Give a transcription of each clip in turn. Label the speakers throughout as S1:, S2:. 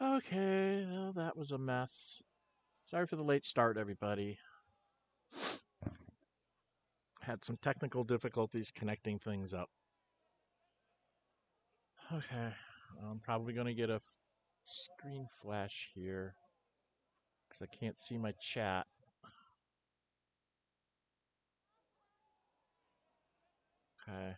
S1: Okay, well, that was a mess. Sorry for the late start, everybody. Had some technical difficulties connecting things up. Okay, I'm probably going to get a screen flash here because I can't see my chat. Okay.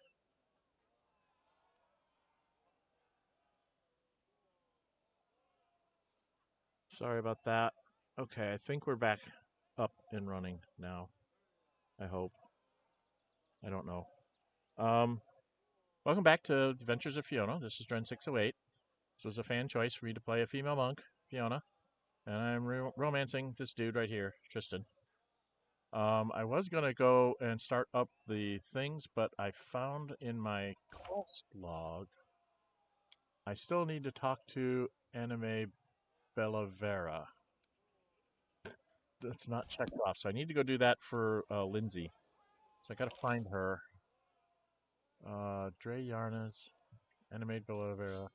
S1: Sorry about that. Okay, I think we're back up and running now. I hope. I don't know. Um, Welcome back to Adventures of Fiona. This is Dren 608. This was a fan choice for me to play a female monk, Fiona, and I'm romancing this dude right here, Tristan. I was gonna go and start up the things, but I found in my quest log I still need to talk to Anime Bellavera. That's not checked off, so I need to go do that for Lindsay. So I gotta find her. Dre Yarnas, Anime Bellavera.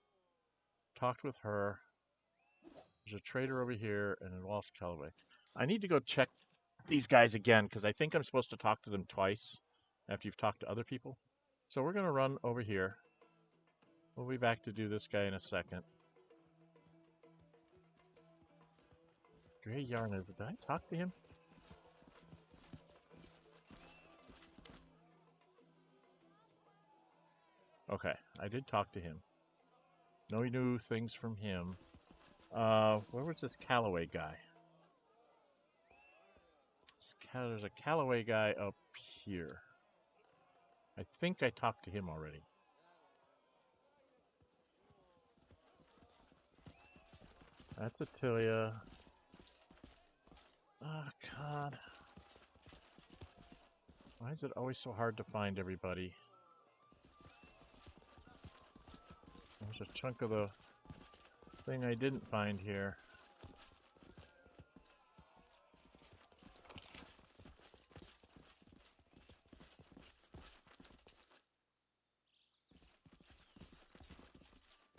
S1: Talked with her. There's a trader over here and a lost Callaway. I need to go check these guys again because I think I'm supposed to talk to them twice after you've talked to other people. So we're going to run over here. We'll be back to do this guy in a second. Dre Yarnas, did I talk to him? Okay, I did talk to him. No new things from him. Where was this Callaway guy? There's a Callaway guy up here. I think I talked to him already. That's Attilia. Oh, God. Why is it always so hard to find everybody? There's a chunk of the thing I didn't find here.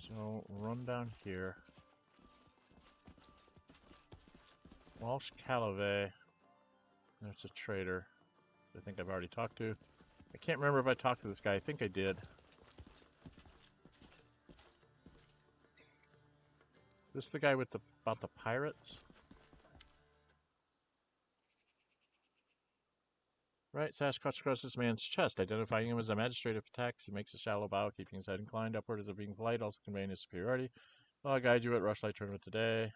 S1: So, run down here. Walsh Callaway. There's a trader I think I've already talked to. I can't remember if I talked to this guy. I think I did. This the guy with the about the pirates? Right, Sasquatch across this man's chest, identifying him as a magistrate of attacks. He makes a shallow bow, keeping his head inclined upward as if being polite, also conveying his superiority. Well, I'll guide you at Rushlight tournament today.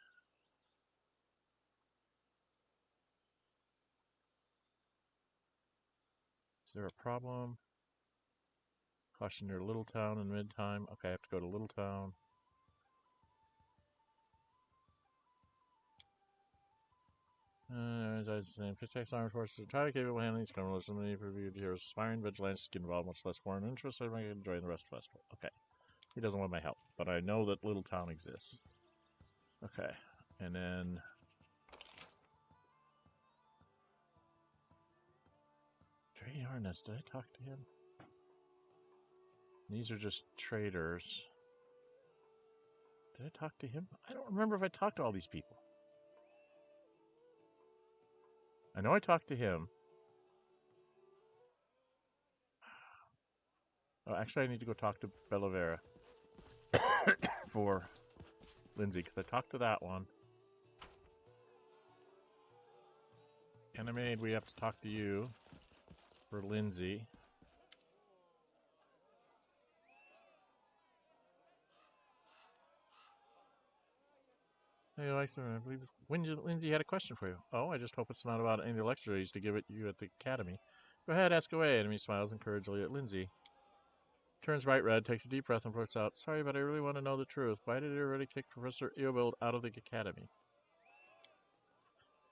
S1: Is there a problem? Caution near Little Town in mid-time. Okay, I have to go to Little Town. As I was saying, Fish Tax Armed Forces are entirely capable of handling these criminals. So many reviewed heroes aspiring vigilantes get involved, much less foreign interest. So I might enjoy the rest of the festival. Okay. He doesn't want my help, but I know that Little Town exists. Okay. And then Dre Arnest, did I talk to him? These are just traders. Did I talk to him? I don't remember if I talked to all these people. I know I talked to him. Oh, actually, I need to go talk to Bellavera for Lindsay, because I talked to that one. Animaid, we have to talk to you for Lindsay. Hey, Alexa, I believe Lindsay had a question for you. Oh, I just hope it's not about any lectures to give it you at the academy. Go ahead, ask away. Enemy smiles encouragingly at Lindsay. Turns bright red, takes a deep breath, and blurts out, "Sorry, but I really want to know the truth. Why did he already kick Professor Eobild out of the academy?"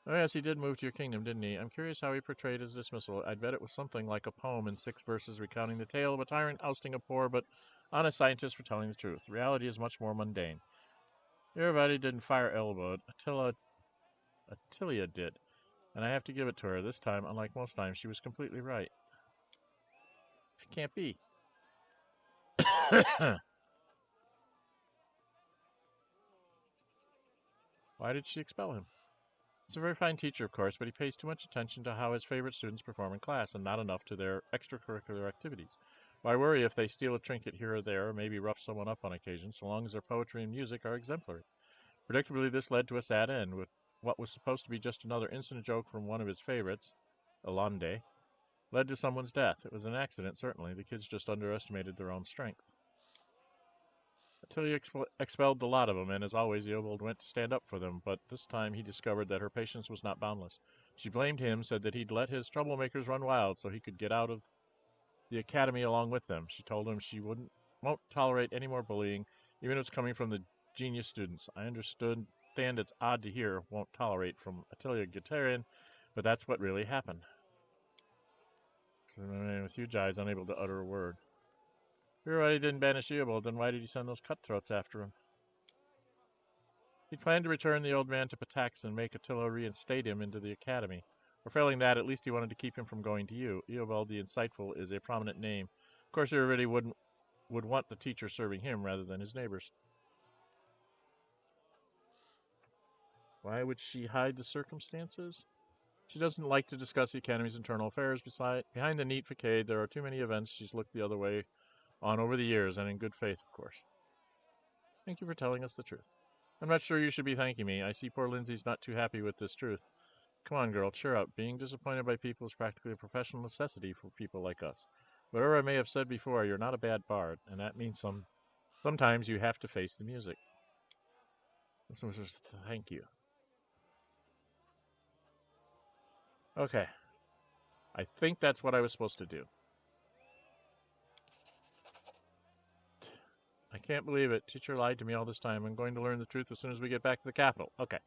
S1: Oh yes, he did move to your kingdom, didn't he? I'm curious how he portrayed his dismissal. I'd bet it was something like a poem in 6 verses recounting the tale of a tyrant ousting a poor but honest scientist for telling the truth. The reality is much more mundane. Everybody didn't fire Eobild. Attilia did. And I have to give it to her. This time, unlike most times, she was completely right. It can't be. Why did she expel him? He's a very fine teacher, of course, but he pays too much attention to how his favorite students perform in class and not enough to their extracurricular activities. Why worry if they steal a trinket here or there, or maybe rough someone up on occasion, so long as their poetry and music are exemplary? Predictably, this led to a sad end, with what was supposed to be just another instant joke from one of his favorites, Alande, led to someone's death. It was an accident, certainly. The kids just underestimated their own strength. Attilia expelled the lot of them, and as always, Eobald went to stand up for them, but this time he discovered that her patience was not boundless. She blamed him, said that he'd let his troublemakers run wild so he could get out of the academy along with them. She told him she won't tolerate any more bullying, even if it's coming from the genius students. I understand it's odd to hear won't tolerate from Attilia Gutarian, but that's what really happened. With huge eyes, unable to utter a word. You're right, he didn't banish Eobald, then why did he send those cutthroats after him? He planned to return the old man to Patax and make Attila reinstate him into the academy. Or failing that, at least he wanted to keep him from going to you. Eobald the Insightful is a prominent name. Of course, everybody would want the teacher serving him rather than his neighbors. Why would she hide the circumstances? She doesn't like to discuss the Academy's internal affairs. Behind the neat facade, there are too many events she's looked the other way on over the years, and in good faith, of course. Thank you for telling us the truth. I'm not sure you should be thanking me. I see poor Lindsay's not too happy with this truth. Come on, girl, cheer up. Being disappointed by people is practically a professional necessity for people like us. Whatever I may have said before, you're not a bad bard, and that means sometimes you have to face the music. Thank you. Okay. I think that's what I was supposed to do. I can't believe it. Teacher lied to me all this time. I'm going to learn the truth as soon as we get back to the capital. Okay.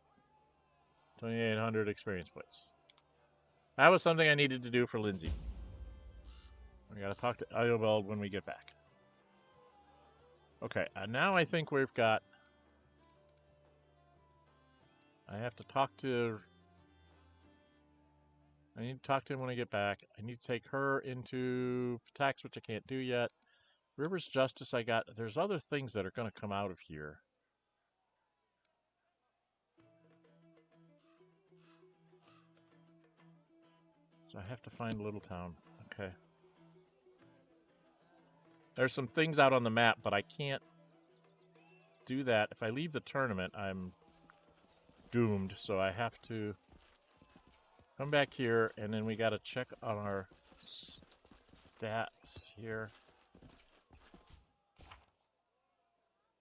S1: 2,800 experience points. That was something I needed to do for Lindsay. We gotta talk to Eobald when we get back. Okay, now I think we've got... I have to talk to... I need to talk to him when I get back. I need to take her into tax, which I can't do yet. River's Justice I got. There's other things that are going to come out of here. So I have to find Little Town. Okay. There's some things out on the map, but I can't do that. If I leave the tournament, I'm doomed. So I have to come back here, and then we got to check on our stats here.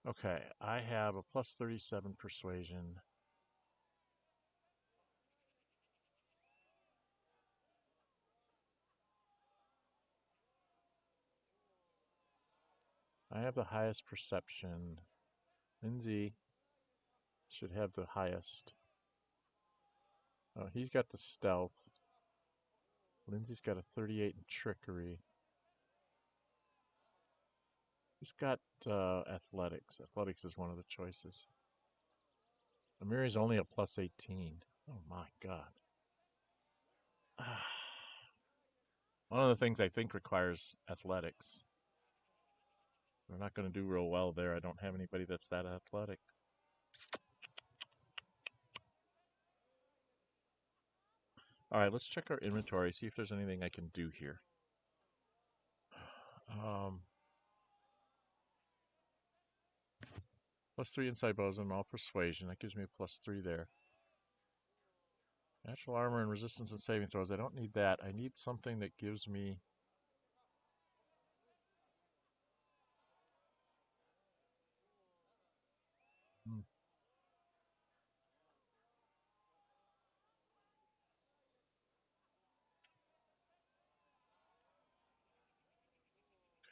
S1: Okay, I have a plus 37 persuasion. I have the highest perception. Lindsay should have the highest. Oh, he's got the stealth. Lindsay's got a 38 in trickery. Who's got athletics? Athletics is one of the choices. Amiri's only a plus 18. Oh my god. One of the things I think requires athletics. We're not going to do real well there. I don't have anybody that's that athletic. Alright, let's check our inventory, see if there's anything I can do here. Plus 3 inside bows and all persuasion. That gives me a plus 3 there. Natural armor and resistance and saving throws. I don't need that. I need something that gives me...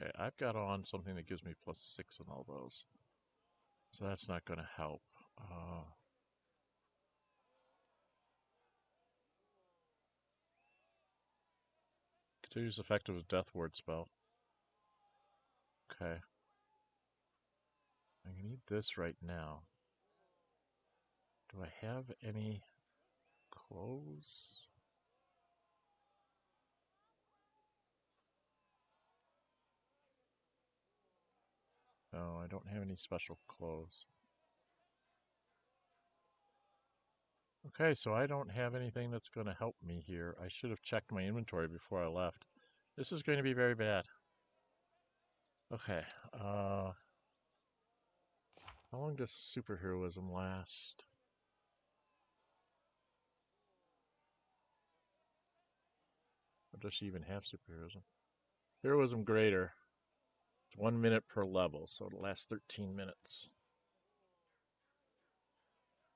S1: Okay, I've got on something that gives me plus 6 in all those. So that's not going to help. Continues effect of a death ward spell. Okay. I need this right now. Do I have any clothes? No, I don't have any special clothes. Okay, so I don't have anything that's going to help me here. I should have checked my inventory before I left. This is going to be very bad. Okay, how long does superheroism last? Or does she even have superheroism? Heroism greater. It's 1 minute per level, so it'll last 13 minutes.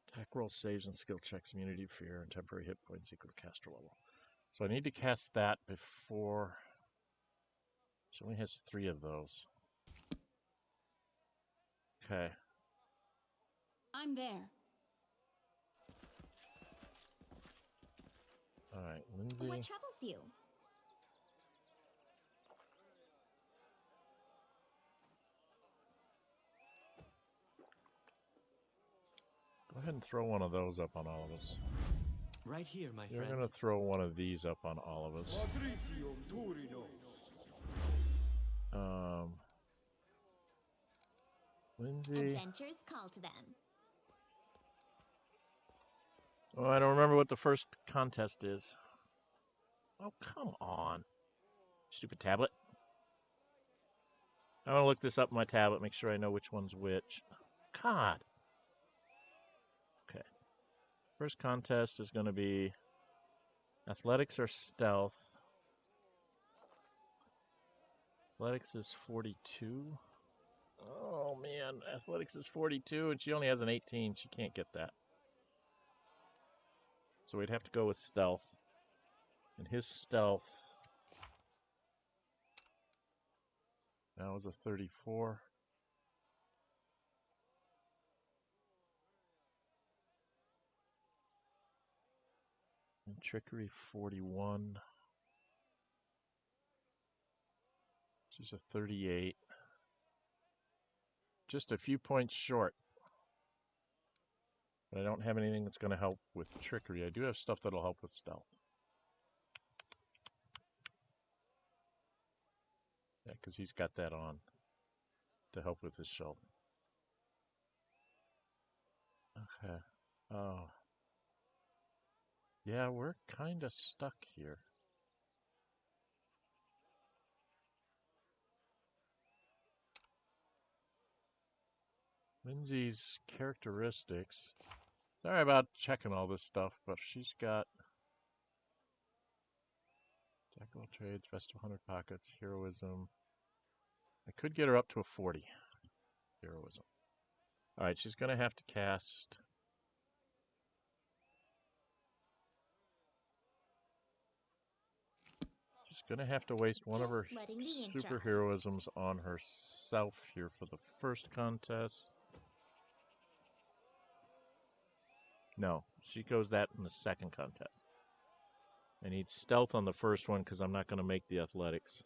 S1: Attack roll, saves, and skill checks, immunity, fear, and temporary hit points equal to caster level. So I need to cast that before... She only has 3 of those. Okay.
S2: I'm there.
S1: Alright, Lindsay.
S2: What troubles you?
S1: Go ahead and throw one of those up on all of us.
S3: Right here, my
S1: You're
S3: friend.
S1: going to throw one of these up on all of us. Lindsay.
S2: Adventures call to them.
S1: Oh, I don't remember what the first contest is. Oh, come on. Stupid tablet. I want to look this up on my tablet, make sure I know which one's which. God. Okay. First contest is going to be athletics or stealth. Athletics is 42. Oh, man. Athletics is 42, and she only has an 18. She can't get that. So we'd have to go with stealth. And his stealth... That was a 34. And trickery 41. She's a 38. Just a few points short. But I don't have anything that's going to help with trickery. I do have stuff that'll help with stealth. Yeah, because he's got that on to help with his stealth. Okay. Oh. Yeah, we're kind of stuck here. Lindsay's characteristics. Sorry about checking all this stuff, but she's got Jack of all trades, vest of 100 pockets, heroism. I could get her up to a 40 heroism. Alright, she's going to have to cast... She's going to have to waste one of her superheroisms on herself here for the first contest. No, she goes that in the second contest. I need stealth on the first one because I'm not going to make the athletics.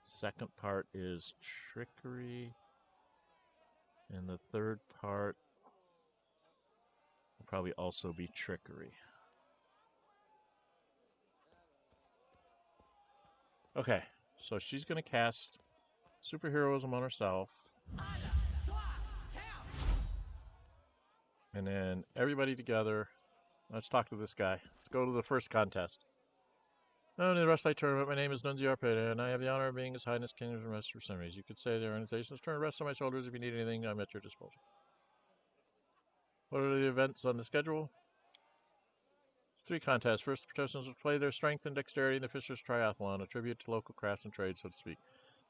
S1: Second part is trickery. And the third part will probably also be trickery. Okay, so she's going to cast superheroism on herself. And then everybody together, let's talk to this guy. Let's go to the first contest. Oh, in the Rushlight tournament, my name is Nunzi Arpeda, and I have the honor of being His Highness King of the Rest for Semis. You could say the organization's turn rests on my shoulders. If you need anything, I'm at your disposal. What are the events on the schedule? 3 contests. First, the participants will play their strength and dexterity in the Fisher's Triathlon, a tribute to local crafts and trade, so to speak.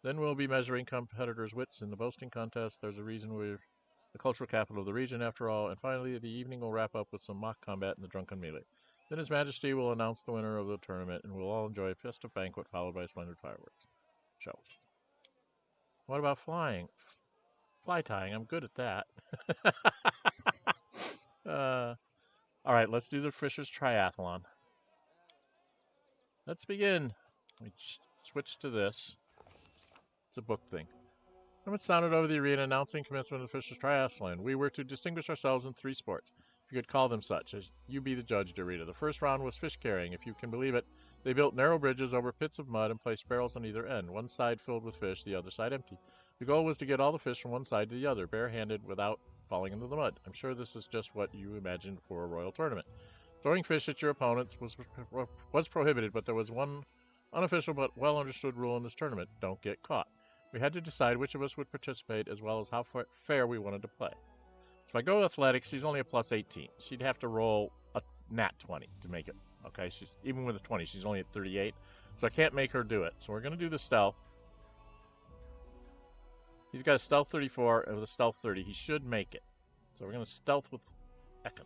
S1: Then we'll be measuring competitors' wits in the boasting contest. There's a reason we're the cultural capital of the region, after all. And finally, the evening will wrap up with some mock combat in the Drunken Melee. Then His Majesty will announce the winner of the tournament, and we'll all enjoy a festive banquet followed by a splendid fireworks show. What about flying? Fly tying. I'm good at that. All right, let's do the Fisher's Triathlon. Let's begin. We switch to this. It's a book thing. When it sounded over the arena announcing commencement of the Fisher's Triathlon, we were to distinguish ourselves in 3 sports, if you could call them such, as you be the judge, dear reader. The first round was fish carrying. If you can believe it, They built narrow bridges over pits of mud and placed barrels on either end, one side filled with fish, the other side empty. The goal was to get all the fish from one side to the other, barehanded without falling into the mud. I'm sure this is just what you imagined for a royal tournament. Throwing fish at your opponents was prohibited, but there was one unofficial but well understood rule in this tournament: don't get caught. We had to decide which of us would participate as well as how fair we wanted to play. So if I go athletics, she's only a plus 18. She'd have to roll a nat 20 to make it. Okay, she's even with a 20, she's only at 38. So I can't make her do it. So we're going to do the stealth. He's got a stealth 34 and with a stealth 30. He should make it. So we're going to stealth with Ekin.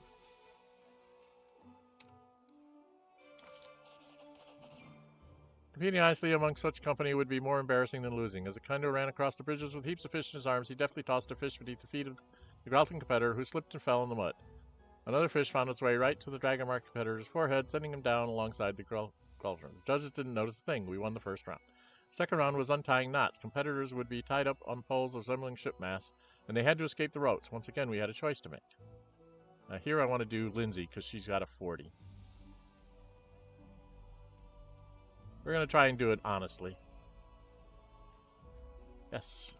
S1: Competing honestly among such company would be more embarrassing than losing. As Akendo ran across the bridges with heaps of fish in his arms, he deftly tossed a fish beneath the feet of the growling competitor, who slipped and fell in the mud. Another fish found its way right to the dragon-marked competitor's forehead, sending him down alongside the cauldron. The judges didn't notice a thing. We won the first round. The second round was untying knots. Competitors would be tied up on poles resembling ship masts, and they had to escape the ropes. Once again, we had a choice to make. Now here I want to do Lindsay, because she's got a 40. We're going to try and do it honestly. Yes.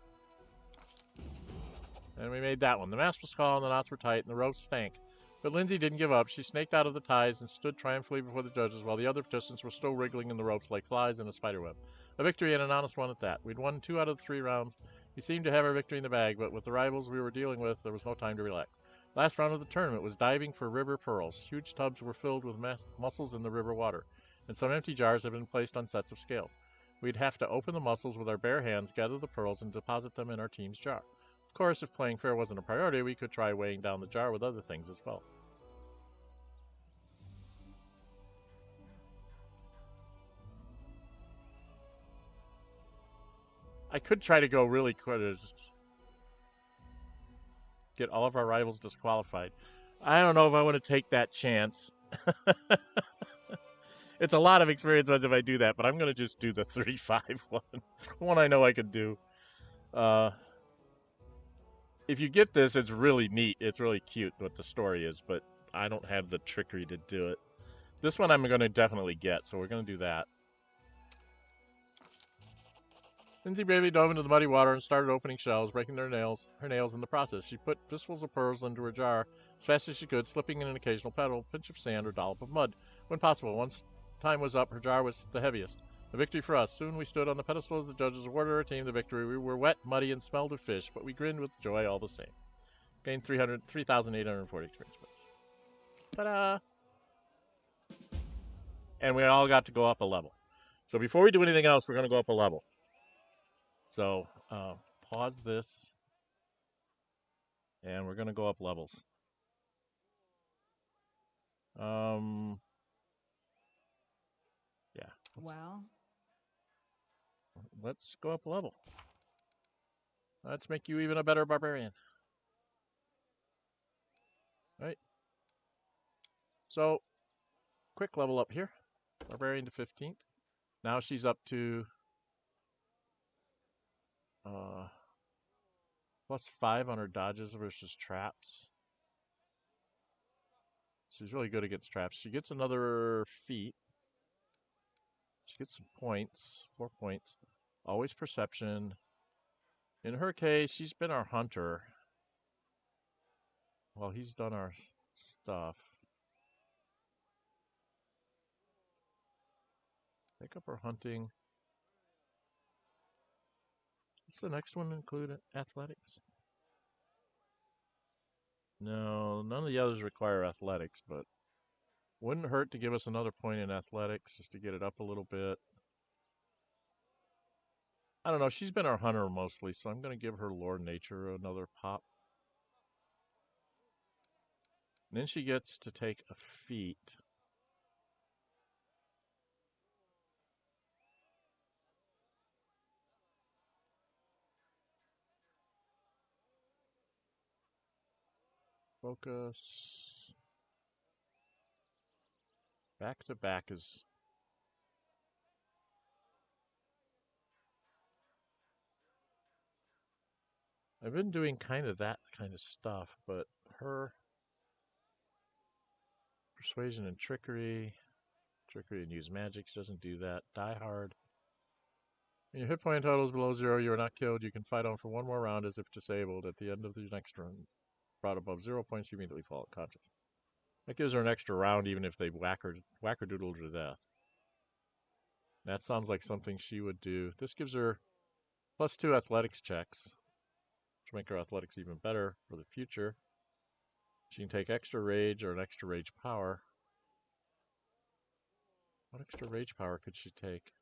S1: And we made that one. The mast was small and the knots were tight and the ropes stank. But Lindsay didn't give up. She snaked out of the ties and stood triumphantly before the judges while the other participants were still wriggling in the ropes like flies in a spiderweb. A victory and an honest one at that. We'd won 2 out of the 3 rounds. We seemed to have our victory in the bag, but with the rivals we were dealing with, there was no time to relax. Last round of the tournament was diving for river pearls. Huge tubs were filled with mussels in the river water, and some empty jars had been placed on sets of scales. We'd have to open the mussels with our bare hands, gather the pearls, and deposit them in our team's jar. Of course, if playing fair wasn't a priority, we could try weighing down the jar with other things as well. I could try to go really quick, get all of our rivals disqualified. I don't know if I want to take that chance. It's a lot of experience if I do that, but I'm going to just do the 35 one. One I know I could do. If you get this, it's really neat. It's really cute what the story is, but I don't have the trickery to do it. This one I'm going to definitely get, so we're going to do that. Lindsay bravely dove into the muddy water and started opening shells, breaking her nails in the process. She put fistfuls of pearls into her jar as fast as she could, slipping in an occasional pebble, pinch of sand, or dollop of mud. When possible, once time was up, her jar was the heaviest. A victory for us. Soon we stood on the pedestal as the judges awarded our team the victory. We were wet, muddy, and smelled of fish, but we grinned with joy all the same. Gained 3,840 experience points. Ta-da! And we all got to go up a level. So before we do anything else, we're going to go up a level. So pause this, and we're going to go up levels. Yeah. Let's go up a level. Let's make you even a better barbarian. Right. So, quick level up here. Barbarian to 15th. Now she's up to +5 on her dodges versus traps. She's really good against traps. She gets another feat. She gets some points, 4 points. Always perception. In her case, she's been our hunter. Well, he's done our stuff. Pick up her hunting. What's the next one include? Athletics? No, none of the others require athletics, but wouldn't hurt to give us another point in athletics just to get it up a little bit. I don't know. She's been our hunter mostly, so I'm going to give her Lore Nature another pop. And then she gets to take a feat. Focus. Back to back is... I've been doing kind of that kind of stuff, but her... Persuasion and trickery. Trickery and use magic. She doesn't do that. Die hard. When your hit point total is below 0, you are not killed. You can fight on for one more round as if disabled. At the end of the next round, brought above 0 points, you immediately fall unconscious. That gives her an extra round even if they whack-a-doodle to death. That sounds like something she would do. This gives her +2 athletics checks, which make her athletics even better for the future. She can take extra rage or an extra rage power. What extra rage power could she take?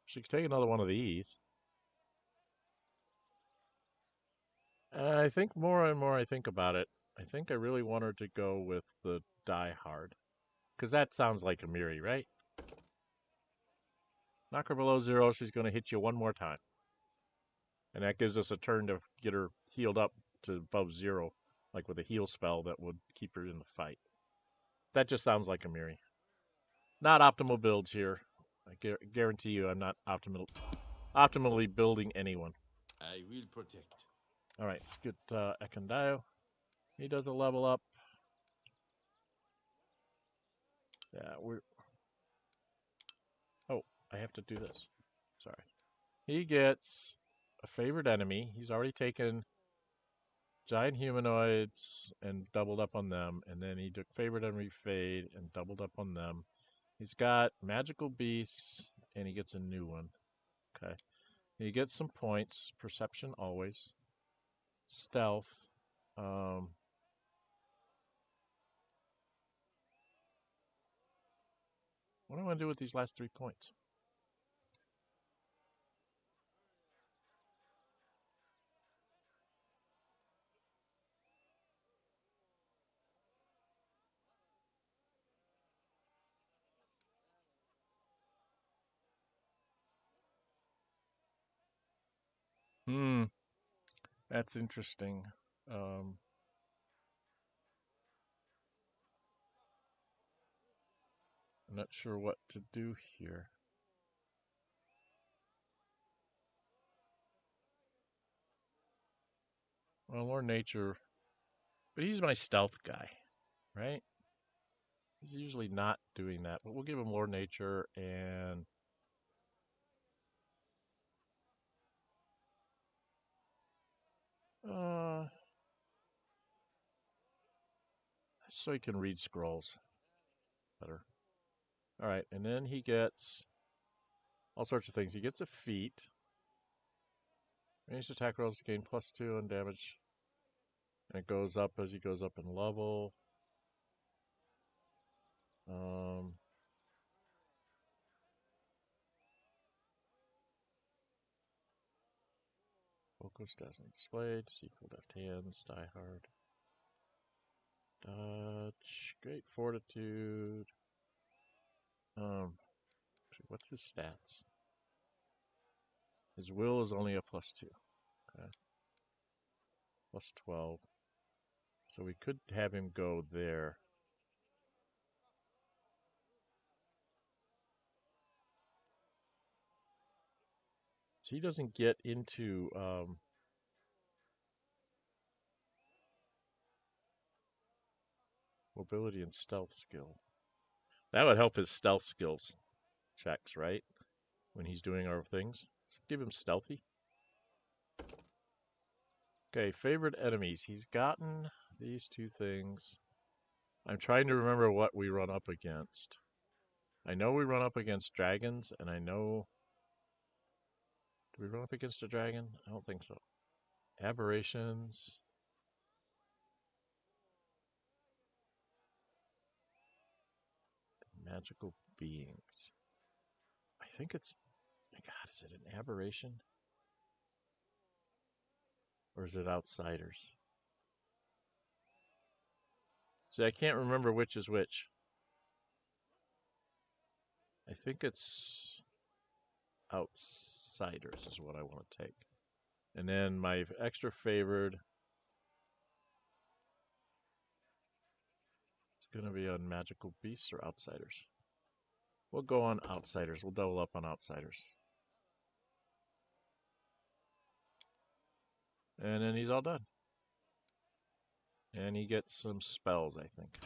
S1: She could take another one of these. I think more and more I think about it, I think I really want her to go with the die hard. Because that sounds like a Miri, right? Knock her below 0, she's going to hit you one more time. And that gives us a turn to get her healed up to above 0, like with a heal spell that would keep her in the fight. That just sounds like a Miri. Not optimal builds here. I guarantee you I'm not optimally building anyone.
S4: I will protect.
S1: All right, let's get Ekandayo. He does a level up. Yeah, Oh, I have to do this. Sorry. He gets a favored enemy. He's already taken giant humanoids and doubled up on them, and then he took favored enemy fade and doubled up on them. He's got magical beasts, and he gets a new one. Okay. He gets some points. Perception always. Stealth. What do I want to do with these last 3 points? That's interesting. I'm not sure what to do here. Well, more nature, but he's my stealth guy, right? He's usually not doing that, but we'll give him more nature and so he can read scrolls better. All right, and then he gets all sorts of things. He gets a feat. Ranged attack rolls gain +2 on damage, and it goes up as he goes up in level. Focus doesn't displayed. Sequel left hands. Die hard. Dodge. Great fortitude. What's his stats? His will is only a +2. Okay. +12. So we could have him go there. So he doesn't get into mobility and stealth skill. That would help his stealth skills checks, right? When he's doing our things. Let's give him stealthy. Okay, favorite enemies. He's gotten these 2 things. I'm trying to remember what we run up against. I know we run up against dragons, and I know... Do we run up against a dragon? I don't think so. Aberrations. Magical beings. I think it's... God, is it an aberration? Or is it outsiders? See, I can't remember which is which. I think it's outsiders is what I want to take. And then my extra favored is going to be on magical beasts or outsiders. We'll go on outsiders. We'll double up on outsiders. And then he's all done. And he gets some spells, I think.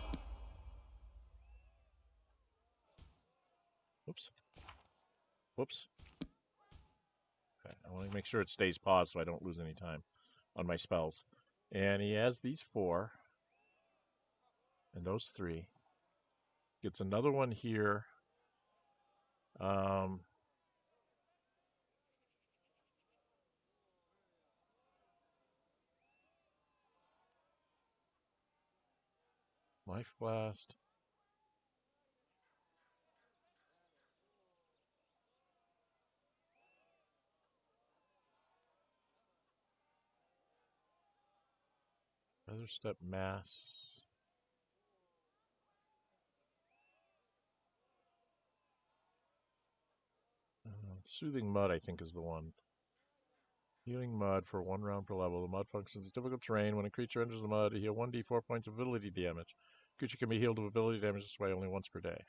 S1: Whoops. Whoops. Okay, I want to make sure it stays paused so I don't lose any time on my spells. And he has these 4. And those 3. Gets another one here. Life Blast. Feather Step Mass. Soothing Mud, I think, is the one. Healing Mud for 1 round per level. The mud functions as difficult terrain. When a creature enters the mud, heal 1d4 points of ability damage. Creature can be healed of ability damage this way only once per day.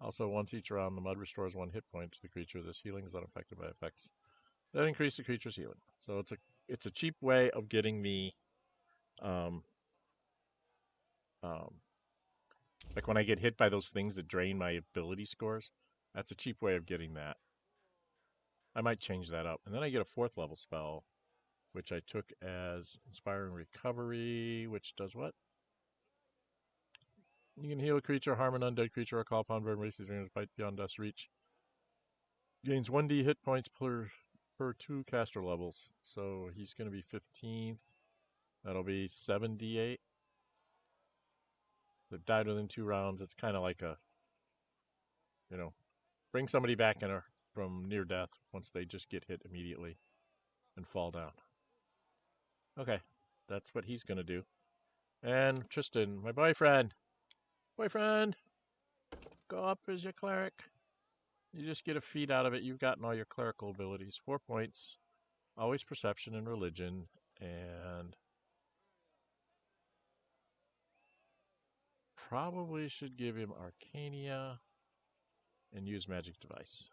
S1: Also, once each round, the mud restores 1 hit point to the creature. This healing is unaffected by effects that increase the creature's healing. So it's a cheap way of getting the like when I get hit by those things that drain my ability scores. That's a cheap way of getting that. I might change that up. And then I get a 4th level spell, which I took as Inspiring Recovery, which does what? You can heal a creature, harm an undead creature, or call upon bird races during a fight beyond death's reach. Gains 1d hit points per 2 caster levels. So he's going to be 15th. That'll be 7d8. They've died within 2 rounds. It's kind of like a, bring somebody back from near death once they just get hit immediately and fall down. Okay, that's what he's going to do. And Tristan, my boyfriend, go up as your cleric. You just get a feat out of it. You've gotten all your clerical abilities. 4 points. Always perception and religion. And probably should give him Arcania and use Magic Device.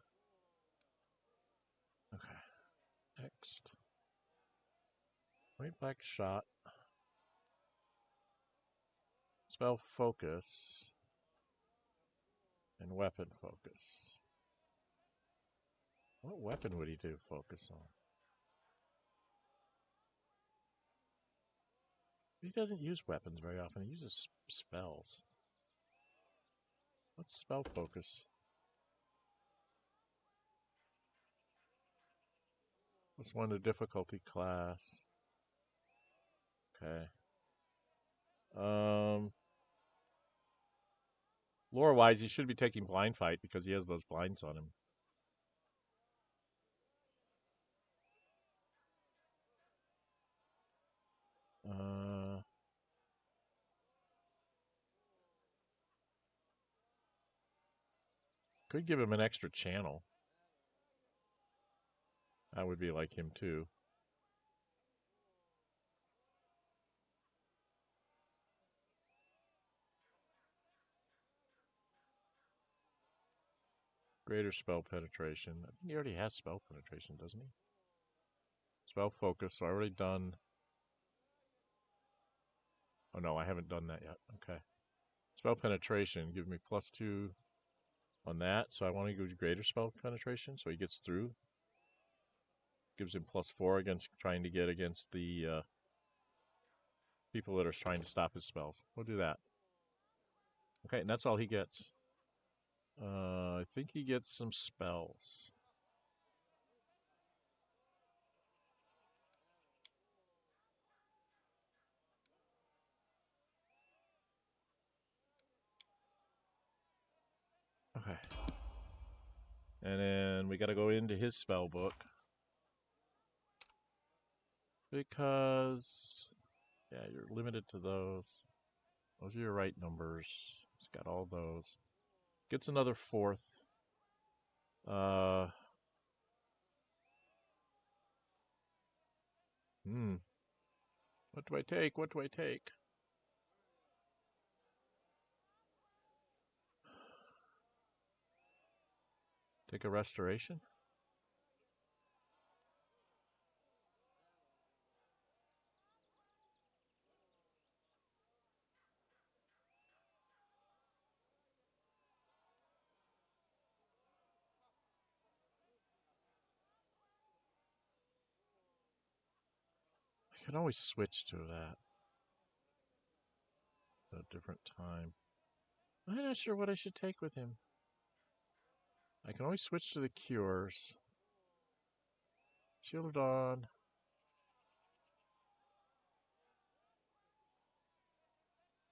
S1: Okay. Next. Point Black Shot. Spell Focus. And Weapon Focus. What weapon would he do focus on? He doesn't use weapons very often. He uses spells. What's Spell Focus? What's one to difficulty class? Okay. Lore-wise, he should be taking Blind Fight because he has those blinds on him. Could give him an extra channel. That would be like him too. Greater Spell Penetration. I think he already has Spell Penetration, doesn't he? Spell Focus. So I already done. Oh no, I haven't done that yet. Okay. Spell Penetration. Give me +2 on that. So I want to go to Greater Spell Penetration so he gets through. Gives him +4 against trying to get against the people that are trying to stop his spells. We'll do that. Okay, and that's all he gets. I think he gets some spells. Okay. And then we got to go into his spell book. Because, yeah, you're limited to those. Those are your right numbers. He's got all those. Gets another 4th. What do I take? What do I take? Take a restoration? can always switch to that at a different time. I'm not sure what I should take with him. I can always switch to the cures. Shield of Dawn.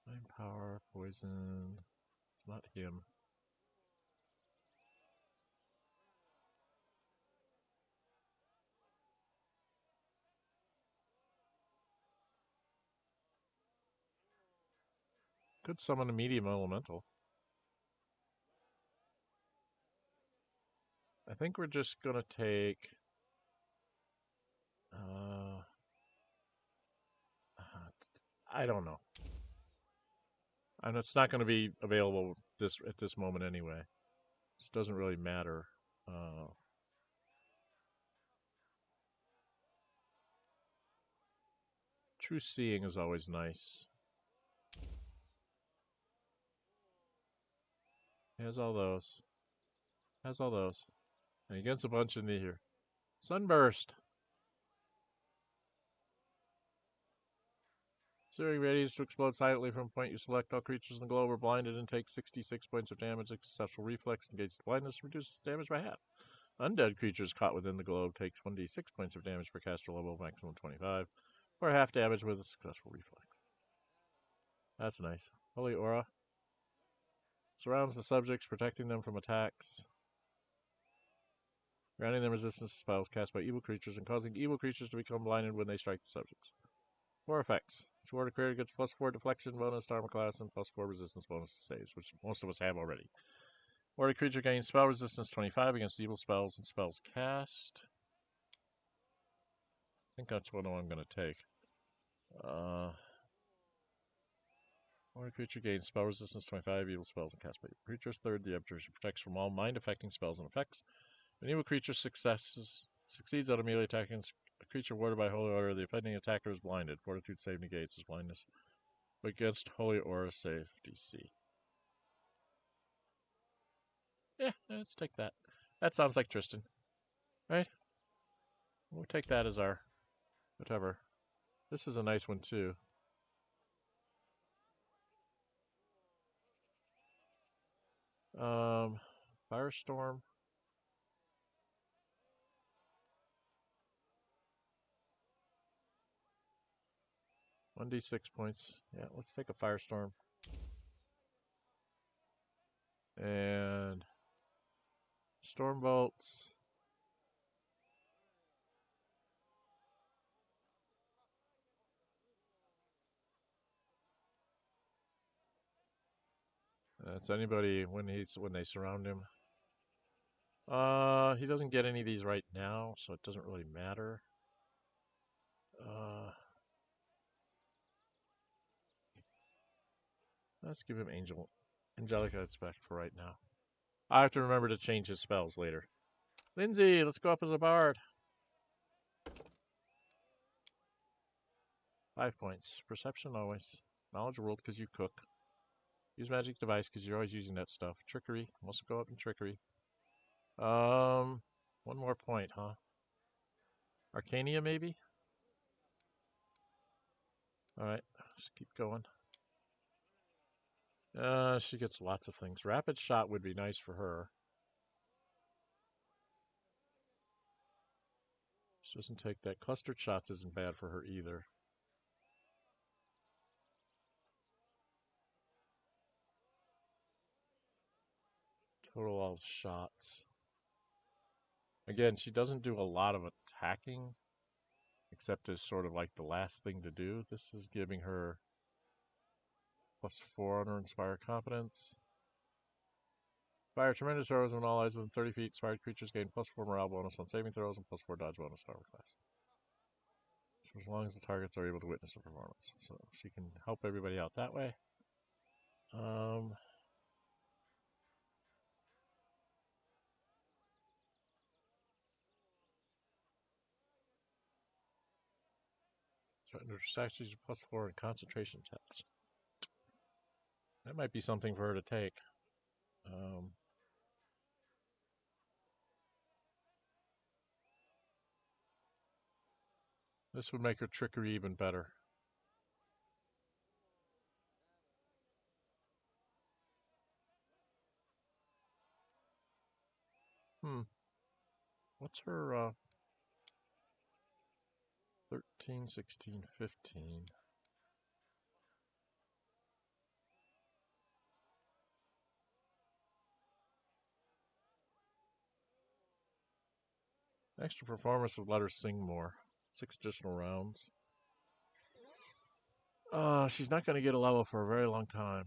S1: Mind Power, Poison. It's not him. Could summon a medium elemental. I think we're just going to take... I don't know. And it's not going to be available at this moment anyway. So it doesn't really matter. True Seeing is always nice. Has all those. Has all those. And he gets a bunch in here. Sunburst. Searing radius to explode silently from a point you select. All creatures in the globe are blinded and take 66 points of damage. Successful reflex negates the blindness, reduces damage by half. Undead creatures caught within the globe take 1d6 points of damage per caster level, maximum 25, or half damage with a successful reflex. That's nice. Holy Aura. Surrounds the subjects, protecting them from attacks. Granting them resistance to spells cast by evil creatures and causing evil creatures to become blinded when they strike the subjects. 4 effects. Each ward creator gets +4 deflection bonus to armor class and +4 resistance bonus to saves, which most of us have already. Warded creature gains spell resistance 25 against evil spells and spells cast. I think that's what I'm going to take. Warded creature gains spell resistance 25 evil spells and cast by evil creatures. Third, the abjuration protects from all mind-affecting spells and effects. An evil creature succeeds at immediately attacking a creature warded by Holy Aura. The offending attacker is blinded. Fortitude save negates his blindness. Against Holy Aura save DC. Yeah, let's take that. That sounds like Tristan. Right? We'll take that as our whatever. This is a nice one too. Firestorm. 1d6 points. Yeah, let's take a Firestorm. And Storm Bolts. That's anybody when they surround him. He doesn't get any of these right now, so it doesn't really matter. Let's give him Angelica Inspect for right now. I have to remember to change his spells later. Lindsay, let's go up as a bard. 5 points. Perception always. Knowledge world because you cook. Use magic device because you're always using that stuff. Trickery. Also go up in trickery. 1 more point, huh? Arcania maybe? Alright, just keep going. She gets lots of things. Rapid shot would be nice for her. She doesn't take that. Clustered shots isn't bad for her either. Total all shots. Again, she doesn't do a lot of attacking, except as sort of like the last thing to do. This is giving her +4 on her Inspire Confidence. Fire tremendous arrows when all eyes within 30 feet. Inspired creatures gain +4 morale bonus on saving throws and +4 dodge bonus to armor class. So as long as the targets are able to witness the performance. So she can help everybody out that way. Under strategies +4 and concentration checks. That might be something for her to take. This would make her trickery even better. What's her 13, 16, 15? Extra performance would let her sing more. 6 additional rounds. She's not going to get a level for a very long time.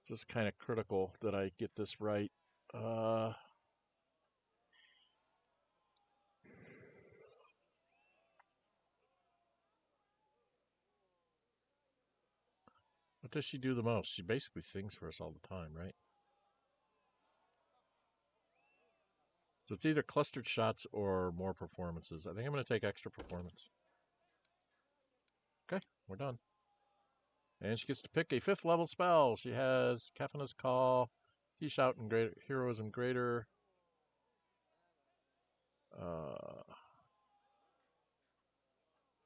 S1: Just kind of critical that I get this right. What does she do the most? She basically sings for us all the time, right? So it's either clustered shots or more performances. I think I'm going to take extra performance. Okay, we're done. And she gets to pick a 5th level spell. She has Caffeina's Call, T-Shout, and Greater Heroism Greater.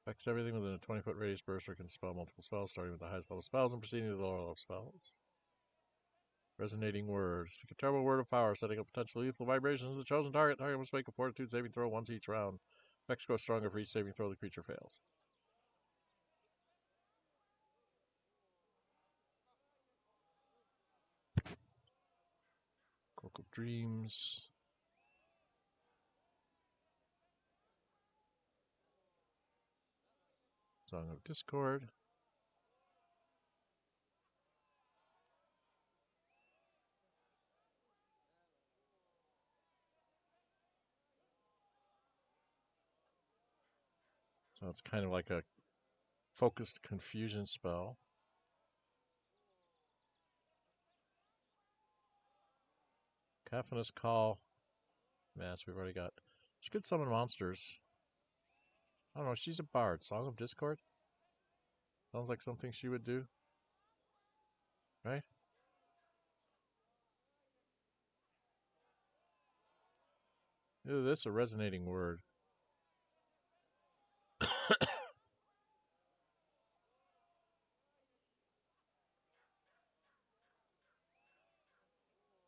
S1: Affects everything within a 20-foot radius. Burster can spell multiple spells, starting with the highest level spells and proceeding to the lower level spells. Resonating word. Speak a terrible word of power, setting up potentially lethal vibrations to the chosen target. Target must make a fortitude saving throw once each round. Effects grow stronger for each saving throw the creature fails. Cloak of Dreams. Song of Discord. So it's kind of like a focused confusion spell. Caffeina's Call. Yes, we've already got. She could summon monsters. I don't know. She's a bard. Song of Discord? Sounds like something she would do. Right? Either this or Resonating Word.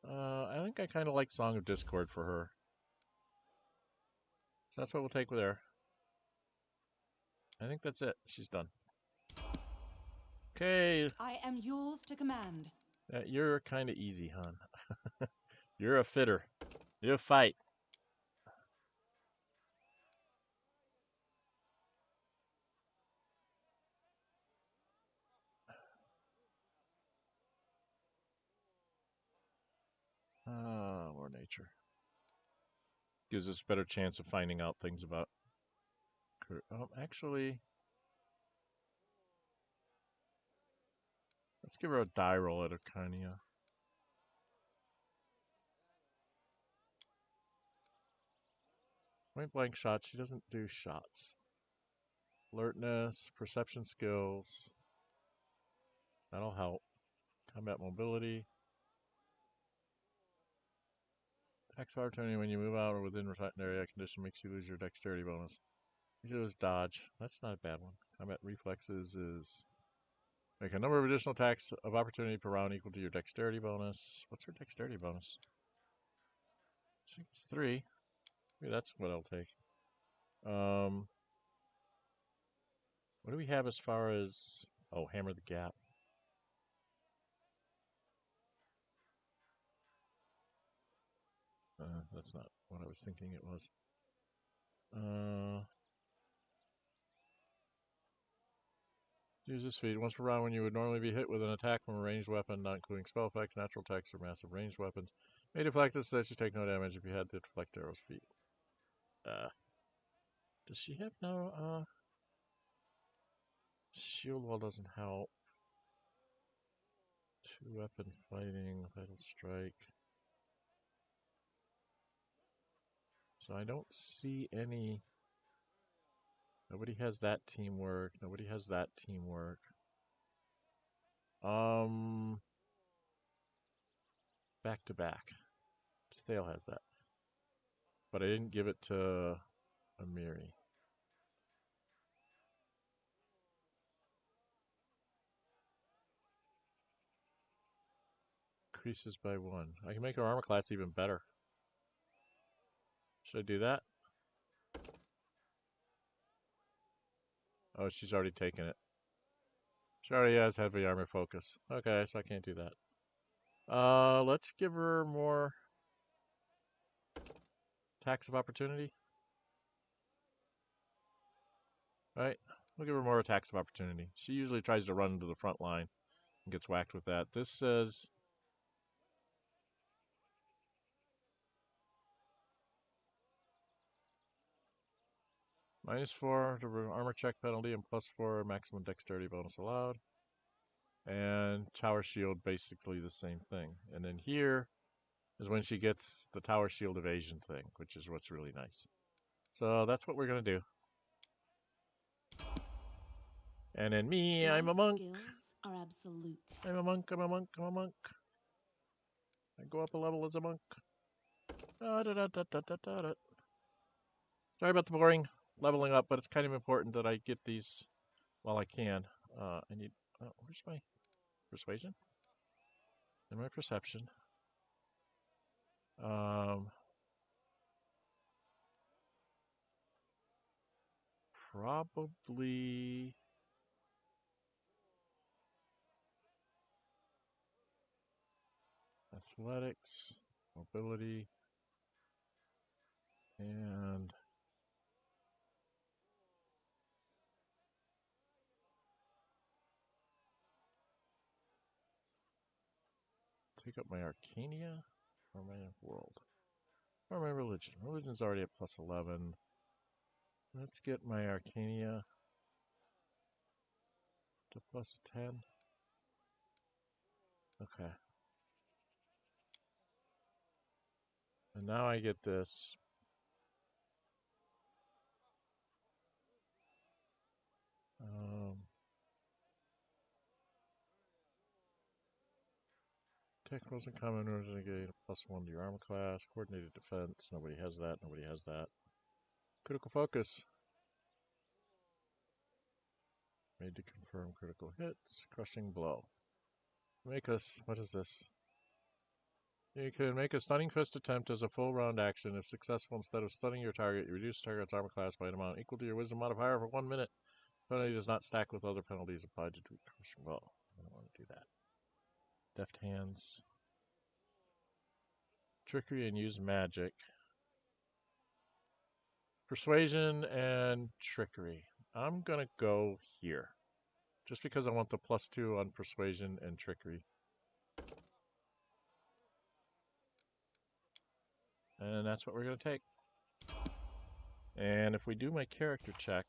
S1: I think I kind of like Song of Discord for her. So that's what we'll take with her. I think that's it. She's done. Okay.
S4: I am yours to command.
S1: You're kind of easy, hon. You're a fitter. You fight. More nature. Gives us a better chance of finding out things about. Actually, let's give her a die roll at Arcania. Point blank shots. She doesn't do shots. Alertness, perception skills. That'll help. Combat mobility. Attacks of opportunity when you move out or within a threatened area. Condition makes you lose your dexterity bonus. You lose dodge. That's not a bad one. Combat reflexes is make a number of additional attacks of opportunity per round equal to your dexterity bonus. What's her dexterity bonus? She gets 3. Maybe that's what I'll take. What do we have as far as... Oh, Hammer the Gap. That's not what I was thinking it was. Use this feat once per round when you would normally be hit with an attack from a ranged weapon, not including spell effects, natural attacks, or massive ranged weapons. May deflect this so that you take no damage if you had the deflect arrow's feat. Does she have no, shield wall doesn't help. 2-weapon fighting, vital strike. So I don't see any... Nobody has that teamwork. Nobody has that teamwork. Back to back. Thale has that. But I didn't give it to Amiri. Increases by 1. I can make her armor class even better. Should I do that? Oh, she's already taken it. She already has heavy armor focus. Okay, so I can't do that. Let's give her more attacks of opportunity. Right? We'll give her more attacks of opportunity. She usually tries to run to the front line and gets whacked with that. This says -4 to armor check penalty and +4 maximum dexterity bonus allowed. And tower shield, basically the same thing. And then here is when she gets the tower shield evasion thing, which is what's really nice. So that's what we're going to do. And then me, I'm a monk.
S2: Skills are absolute.
S1: I'm a monk, I'm a monk, I'm a monk. I go up a level as a monk. Sorry about the boring leveling up, but it's kind of important that I get these while I can. I need... where's my persuasion? And my perception. Probably... athletics, mobility, and... take up my Arcania or my World. Or my Religion. Religion's already at +11. Let's get my Arcania to +10. Okay. And now I get this. Tech rolls in common order to get a +1 to your armor class. Coordinated defense. Nobody has that. Nobody has that. Critical focus. Made to confirm critical hits. Crushing blow. Make us... what is this? You can make a stunning fist attempt as a full round action. If successful, instead of stunning your target, you reduce the target's armor class by an amount equal to your wisdom modifier for 1 minute. Penalty does not stack with other penalties applied to crushing blow. I don't want to do that. Deft hands. Trickery and use magic. Persuasion and trickery. I'm going to go here. Just because I want the +2 on persuasion and trickery. And that's what we're going to take. And if we do my character check,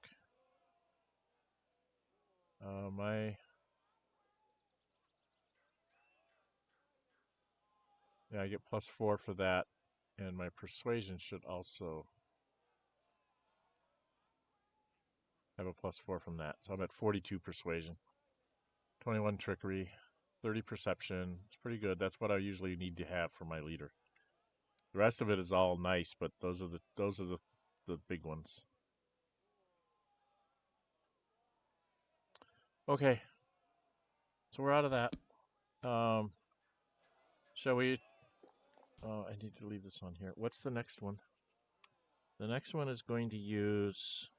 S1: yeah, I get +4 for that, and my persuasion should also have a +4 from that. So I'm at 42 persuasion, 21 trickery, 30 perception. It's pretty good. That's what I usually need to have for my leader. The rest of it is all nice, but those are the big ones. Okay, so we're out of that. Shall we? Oh, I need to leave this on here. What's the next one? The next one is going to use...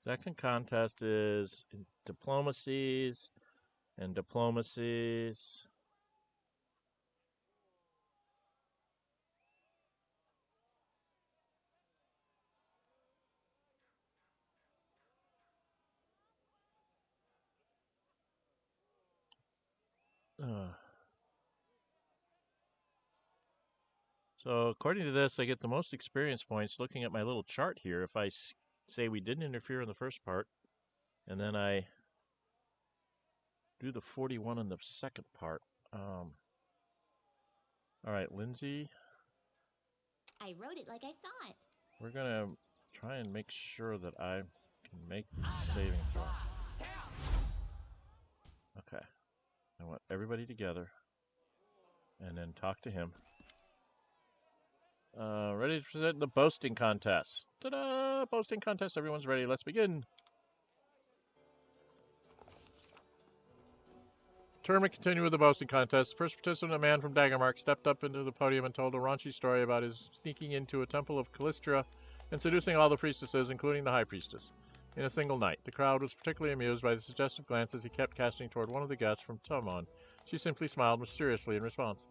S1: second contest is in diplomacies and diplomacies. So according to this, I get the most experience points looking at my little chart here. If I say we didn't interfere in the first part, and then I do the 41 in the second part. All right, Lindsay.
S2: I wrote it like I saw it.
S1: We're going to try and make sure that I can make the saving throw. Okay. I want everybody together and then talk to him. Ready to present the boasting contest. Ta-da! Boasting contest. Everyone's ready. Let's begin. Tournament continue with the boasting contest. First participant, a man from Daggermark, stepped up into the podium and told a raunchy story about his sneaking into a temple of Calistria and seducing all the priestesses, including the High Priestess, in a single night. The crowd was particularly amused by the suggestive glances he kept casting toward one of the guests from Tumon. She simply smiled mysteriously in response.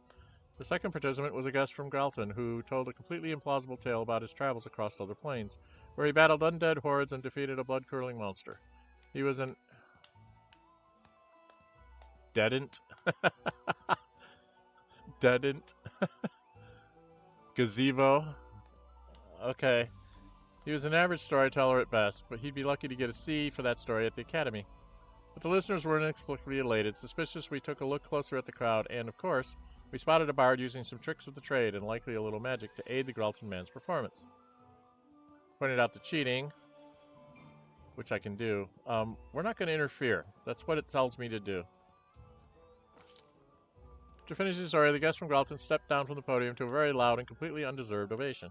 S1: The second participant was a guest from Gralton, who told a completely implausible tale about his travels across other planes, where he battled undead hordes and defeated a blood-curdling monster. He was an Deadent. Deadent. Gazebo. Okay. He was an average storyteller at best, but he'd be lucky to get a C for that story at the Academy. But the listeners were inexplicably elated. Suspicious, we took a look closer at the crowd, and, of course, we spotted a bard using some tricks of the trade and likely a little magic to aid the Gralton man's performance. Pointed out the cheating, which I can do. We're not going to interfere. That's what it tells me to do. To finish the story, the guest from Gralton stepped down from the podium to a very loud and completely undeserved ovation.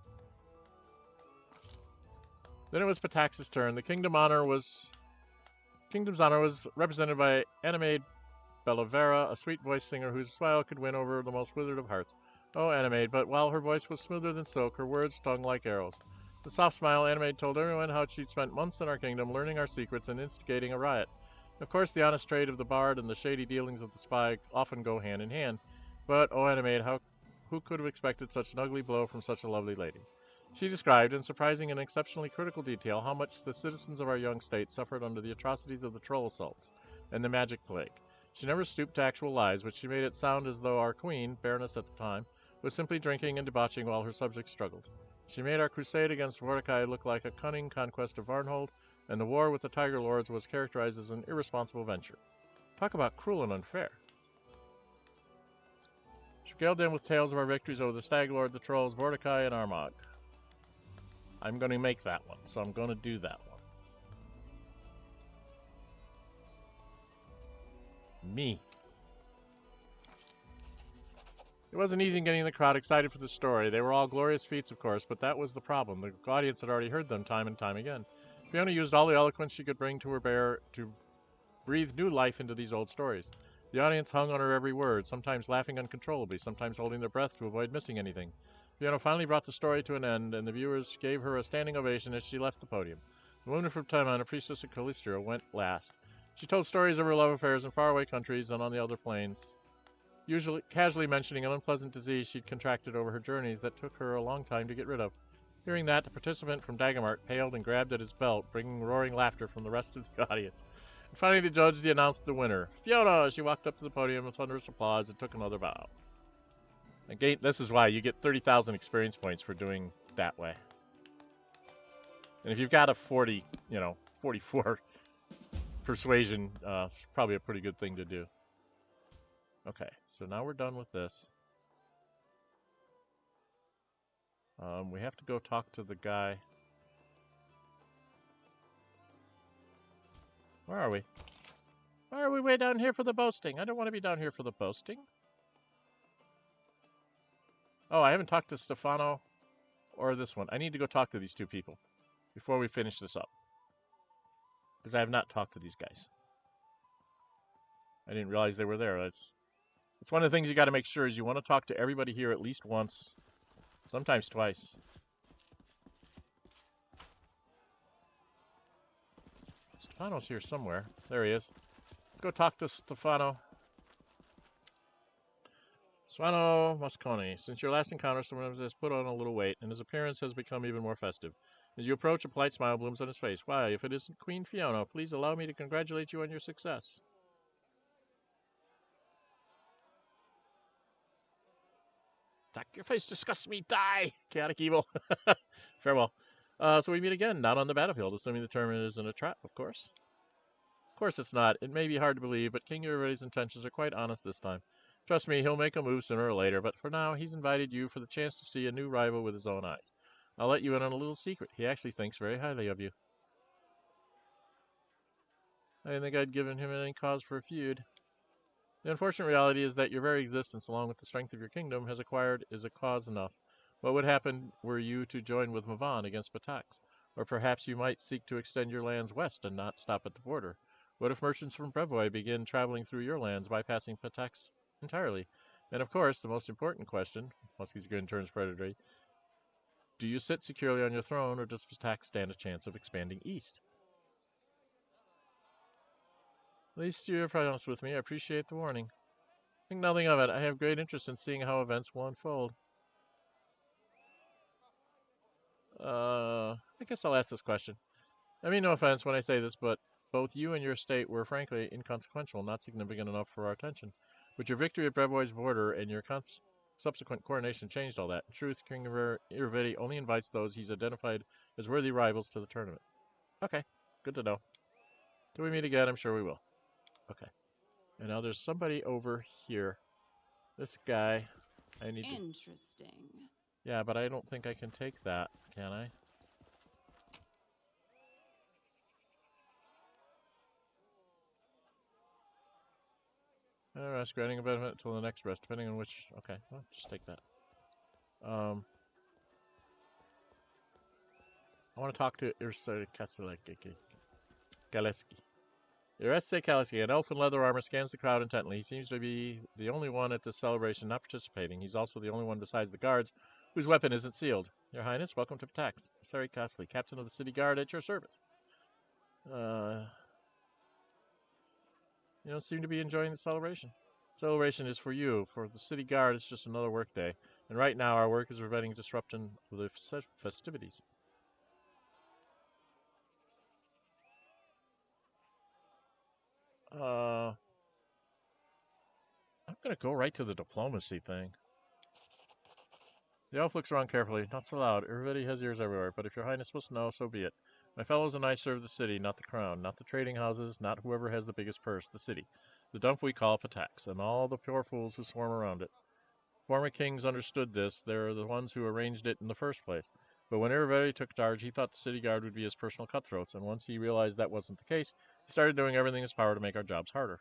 S1: Then it was Patax's turn. The Kingdom's honor was represented by Animaid Bellavera, a sweet-voiced singer whose smile could win over the most withered of hearts. Oh, Animaid, but while her voice was smoother than silk, her words stung like arrows. With a soft smile, Animaid told everyone how she'd spent months in our kingdom learning our secrets and instigating a riot. Of course, the honest trade of the bard and the shady dealings of the spy often go hand in hand. But, oh, Animaid, who could have expected such an ugly blow from such a lovely lady? She described, in surprising and exceptionally critical detail, how much the citizens of our young state suffered under the atrocities of the troll assaults and the magic plague. She never stooped to actual lies, but she made it sound as though our queen, Baroness at the time, was simply drinking and debauching while her subjects struggled. She made our crusade against Mordecai look like a cunning conquest of Varnhold, and the war with the Tiger Lords was characterized as an irresponsible venture. Talk about cruel and unfair. She regaled them with tales of our victories over the Stag Lord, the Trolls, Mordecai, and Armagh. I'm going to make that one, so I'm going to do that one. Me. It wasn't easy getting the crowd excited for the story. They were all glorious feats, of course, but that was the problem. The audience had already heard them time and time again. Fiona used all the eloquence she could bring to her bear to breathe new life into these old stories. The audience hung on her every word, sometimes laughing uncontrollably, sometimes holding their breath to avoid missing anything. Fiona finally brought the story to an end, and the viewers gave her a standing ovation as she left the podium. The woman from Timon, a priestess of Calistria, went last. She told stories of her love affairs in faraway countries and on the other planes, usually casually mentioning an unpleasant disease she'd contracted over her journeys that took her a long time to get rid of. Hearing that, the participant from Daggermark paled and grabbed at his belt, bringing roaring laughter from the rest of the audience. And finally, the judge announced the winner, Fiona! She walked up to the podium with thunderous applause and took another bow. Again, this is why you get 30,000 experience points for doing that way. And if you've got a 44 persuasion, it's probably a pretty good thing to do. Okay, so now we're done with this. We have to go talk to the guy. Where are we? Why are we way down here for the boasting? I don't want to be down here for the boasting. Oh, I haven't talked to Stefano or this one. I need to go talk to these two people before we finish this up, because I have not talked to these guys. I didn't realize they were there. It's one of the things you got to make sure is you want to talk to everybody here at least once, sometimes twice. Stefano's here somewhere. There he is. Let's go talk to Stefano. Stefano Mosconi, since your last encounter, Stefano has put on a little weight, and his appearance has become even more festive. As you approach, a polite smile blooms on his face. Why, if it isn't Queen Fiona, please allow me to congratulate you on your success. Attack your face, disgust me, die! Chaotic evil. Farewell. So we meet again, not on the battlefield, assuming the tournament isn't a trap, of course. Of course it's not. It may be hard to believe, but King Uri's intentions are quite honest this time. Trust me, he'll make a move sooner or later, but for now, he's invited you for the chance to see a new rival with his own eyes. I'll let you in on a little secret. He actually thinks very highly of you. I didn't think I'd given him any cause for a feud. The unfortunate reality is that your very existence, along with the strength of your kingdom, is a cause enough. What would happen were you to join with Mavan against Patax? Or perhaps you might seek to extend your lands west and not stop at the border. What if merchants from Brevoy begin traveling through your lands, bypassing Patax entirely? And of course, the most important question, Muskie's grin turns predatory, do you sit securely on your throne, or does Patax stand a chance of expanding east? At least you're honest with me. I appreciate the warning. Think nothing of it. I have great interest in seeing how events will unfold. I guess I'll ask this question. I mean no offense when I say this, but both you and your state were frankly inconsequential, not significant enough for our attention. But your victory at Brevoy's border and your subsequent coronation changed all that. In truth, King Irvedi only invites those he's identified as worthy rivals to the tournament. Okay, good to know. Till we meet again, I'm sure we will. Okay. And now there's somebody over here. This guy. I need to...
S4: Interesting.
S1: Yeah, but I don't think I can take that, can I? Rest, granting a benefit until the next rest, depending on which... Okay, well, just take that. I want to talk to Irsa Kaleski. Irsa Kaleski, an elf in leather armor, scans the crowd intently. He seems to be the only one at this celebration not participating. He's also the only one besides the guards whose weapon isn't sealed. Your Highness, welcome to Patax. Sari Kasley, captain of the city guard, at your service. You don't seem to be enjoying the celebration. Celebration is for you. For the city guard, it's just another work day. And right now, our work is preventing disruption of the festivities. I'm going to go right to the diplomacy thing. The elf looks around carefully. Not so loud. Everybody has ears everywhere. But if your highness must know, so be it. My fellows and I serve the city, not the crown, not the trading houses, not whoever has the biggest purse, the city. The dump we call Patax, and all the poor fools who swarm around it. Former kings understood this. They're the ones who arranged it in the first place. But when everybody took charge, he thought the city guard would be his personal cutthroats, and once he realized that wasn't the case, he started doing everything in his power to make our jobs harder.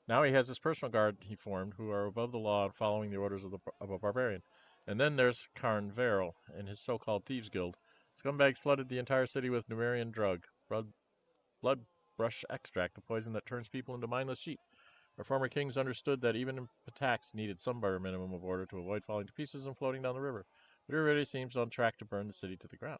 S1: Now he has his personal guard he formed, who are above the law and following the orders of a barbarian. And then there's Karn Veril and his so-called Thieves Guild. Scumbags flooded the entire city with Numerian drug, blood brush extract, the poison that turns people into mindless sheep. Our former kings understood that even Patax needed some bare minimum of order to avoid falling to pieces and floating down the river. But everybody seems on track to burn the city to the ground.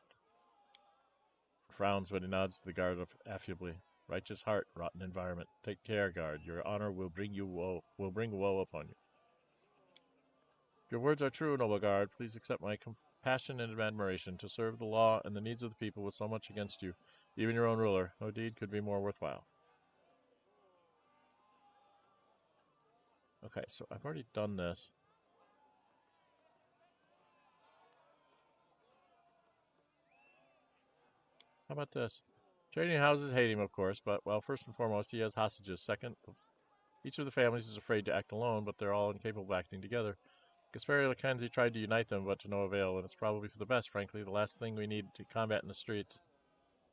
S1: Frowns when he nods to the guard affably. Righteous heart, rotten environment. Take care, guard. Your honor will bring woe upon you. If your words are true, noble guard, please accept my compassion and admiration. To serve the law and the needs of the people with so much against you, even your own ruler, no deed could be more worthwhile. Okay, so I've already done this. How about this? Trading houses hate him, of course, but, well, first and foremost, he has hostages. Second, each of the families is afraid to act alone, but they're all incapable of acting together. Gasperi Lackenzie tried to unite them, but to no avail, and it's probably for the best, frankly. The last thing we need to combat in the streets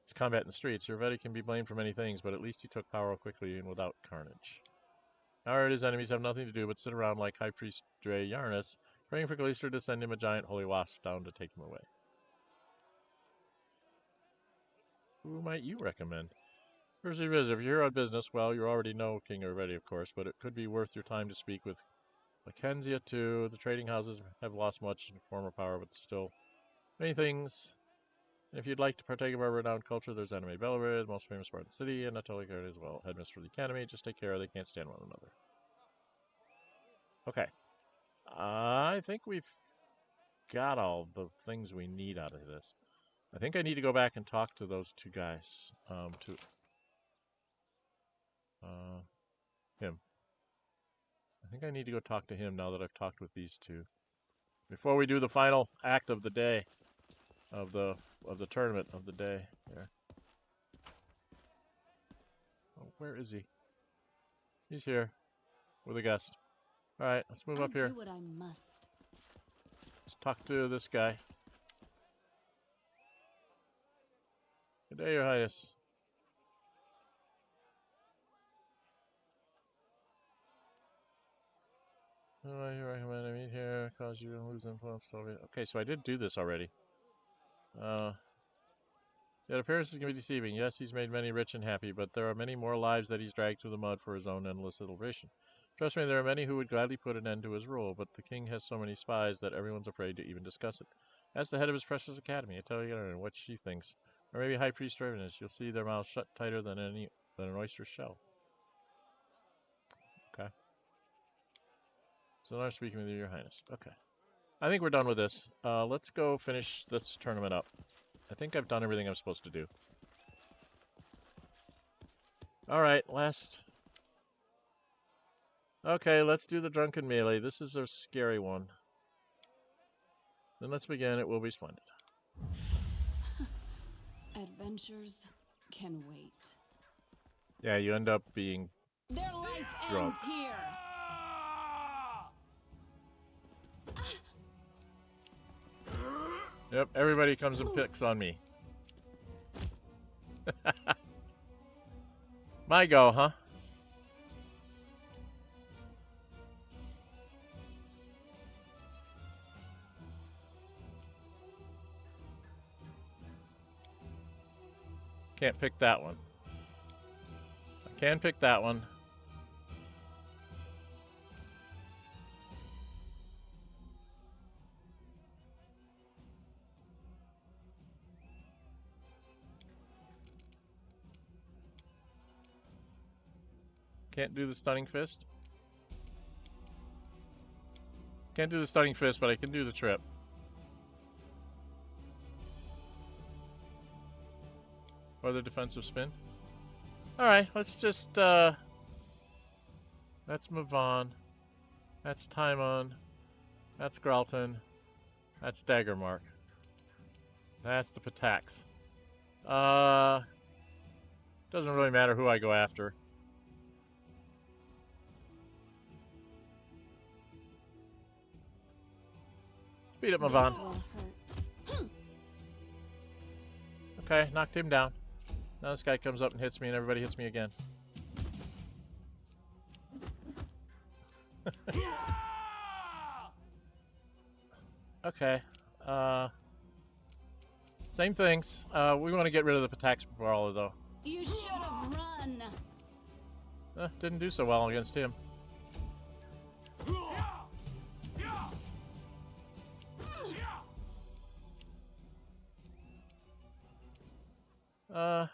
S1: is combat in the streets. Irvedi can be blamed for many things, but at least he took power quickly and without carnage. Now his enemies have nothing to do but sit around like High Priest Dre Yarnus, praying for Galister to send him a giant holy wasp down to take him away. Who might you recommend? Firstly, if you're here on business, well, you already know King Irvedi, of course, but it could be worth your time to speak with Lackenzia too. The trading houses have lost much in former power, but still many things. And if you'd like to partake of our renowned culture, there's Anime Bellerid, the most famous part of the city, and Natalia Garrett as well, headmistress of the academy. Just take care, they can't stand one another. Okay. I think we've got all the things we need out of this. I think I need to go back and talk to those two guys. Him. I think I need to go talk to him now that I've talked with these two. Before we do the final act of the day, of the tournament of the day. There. Oh, where is he? He's here with a guest. All right, let's move up here.
S4: Do what I must.
S1: Let's talk to this guy. Good day, Your Highness. Who do I recommend I meet here? not cause you to lose influence over it. Okay, so I did do this already. Yet appearances can be deceiving. Yes, he's made many rich and happy, but there are many more lives that he's dragged through the mud for his own endless iteration. Trust me, there are many who would gladly put an end to his rule, but the king has so many spies that everyone's afraid to even discuss it. As the head of his precious academy, I tell you what she thinks. Or maybe High Priest Ravenous. You'll see their mouths shut tighter than an oyster's shell. Okay. So now I'm speaking with you, Your Highness. Okay. I think we're done with this. Let's go finish this tournament up. I think I've done everything I'm supposed to do. Alright, last. Okay, let's do the drunken melee. This is a scary one. Then let's begin. It will be splendid.
S4: Adventures can wait.
S1: Yeah, you end up being
S4: Their life
S1: drunk.
S4: ends here.
S1: Yep, everybody comes and picks on me. My go, huh? Can't pick that one. I can pick that one. Can't do the stunning fist. Can't do the stunning fist, but I can do the trip. Or the defensive spin. Alright, let's just, let's move on. That's Timon. That's Gralton. That's Daggermark. That's the Patax. Doesn't really matter who I go after. Speed up, Mavan. Okay, knocked him down. Now this guy comes up and hits me, and everybody hits me again. Okay. Same things. We want to get rid of the Patax Brawler, though.
S4: You should have run.
S1: Didn't do so well against him.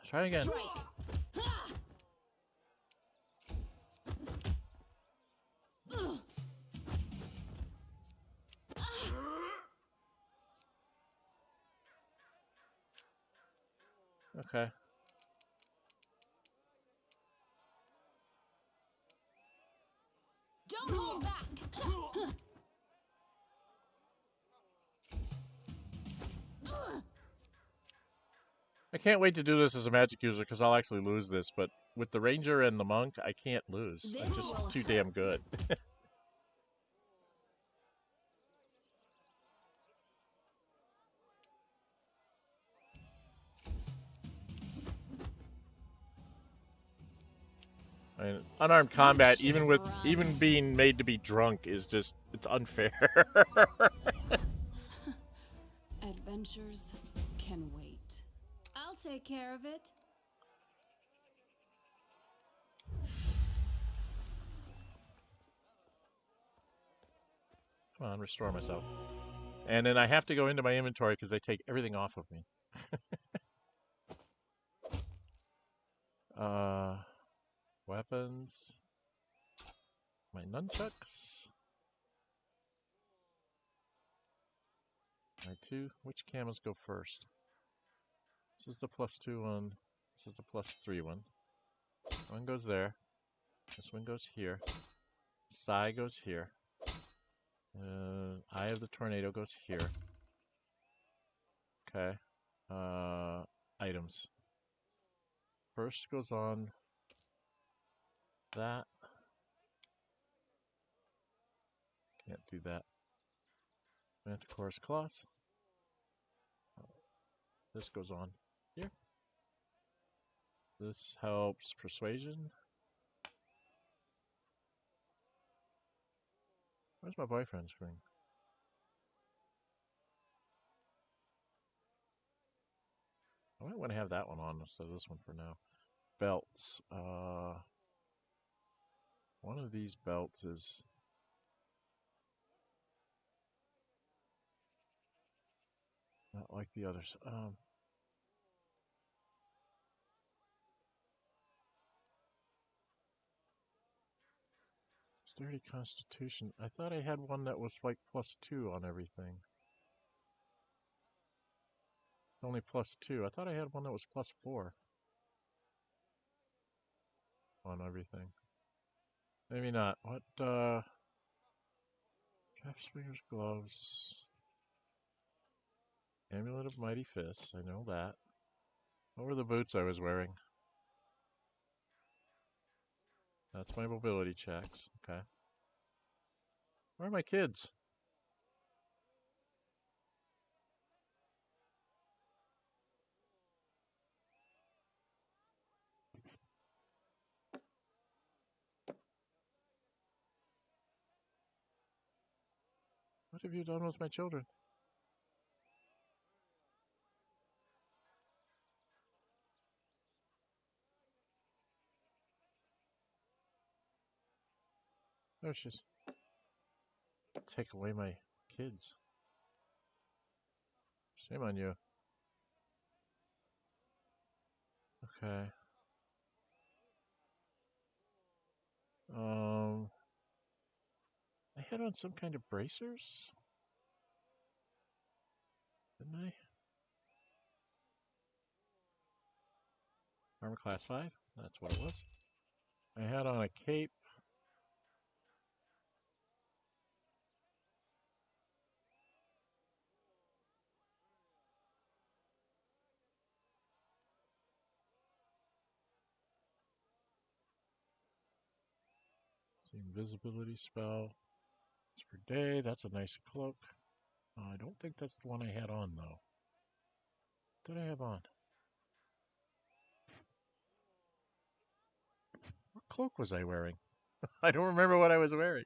S1: Try again. Okay.
S4: Don't hold back.
S1: I can't wait to do this as a magic user because I'll actually lose this, but with the ranger and the monk, I can't lose. I'm just too damn good. I mean, unarmed combat, even being made to be drunk, is just, it's unfair.
S4: Adventures can wait. I'll take care of it.
S1: Come on, restore myself. And then I have to go into my inventory because they take everything off of me. Weapons. My nunchucks. My two. Which camos go first? This is the +2 one. This is the +3 one. One goes there. This one goes here. Sai goes here. Eye of the Tornado goes here. Okay. Items. First goes on that. Can't do that. Manticore's Claws. This goes on here. This helps Persuasion. Where's my boyfriend screen? I might want to have that one on instead of this one for now. Belts. One of these belts is not like the others. Sturdy Constitution. I thought I had one that was like +2 on everything. Only +2. I thought I had one that was +4 on everything. Maybe not. What, Trap Swinger's Gloves. Amulet of Mighty Fists. I know that. What were the boots I was wearing? That's my mobility checks. Okay. Where are my kids? What have you done with my children? Oh, she's... Take away my kids. Shame on you. Okay. I had on some kind of bracers? Didn't I? Armor class 5? That's what it was. I had on a cape. The invisibility spell. It's per day. That's a nice cloak. I don't think that's the one I had on, though. What did I have on? What cloak was I wearing? I don't remember what I was wearing.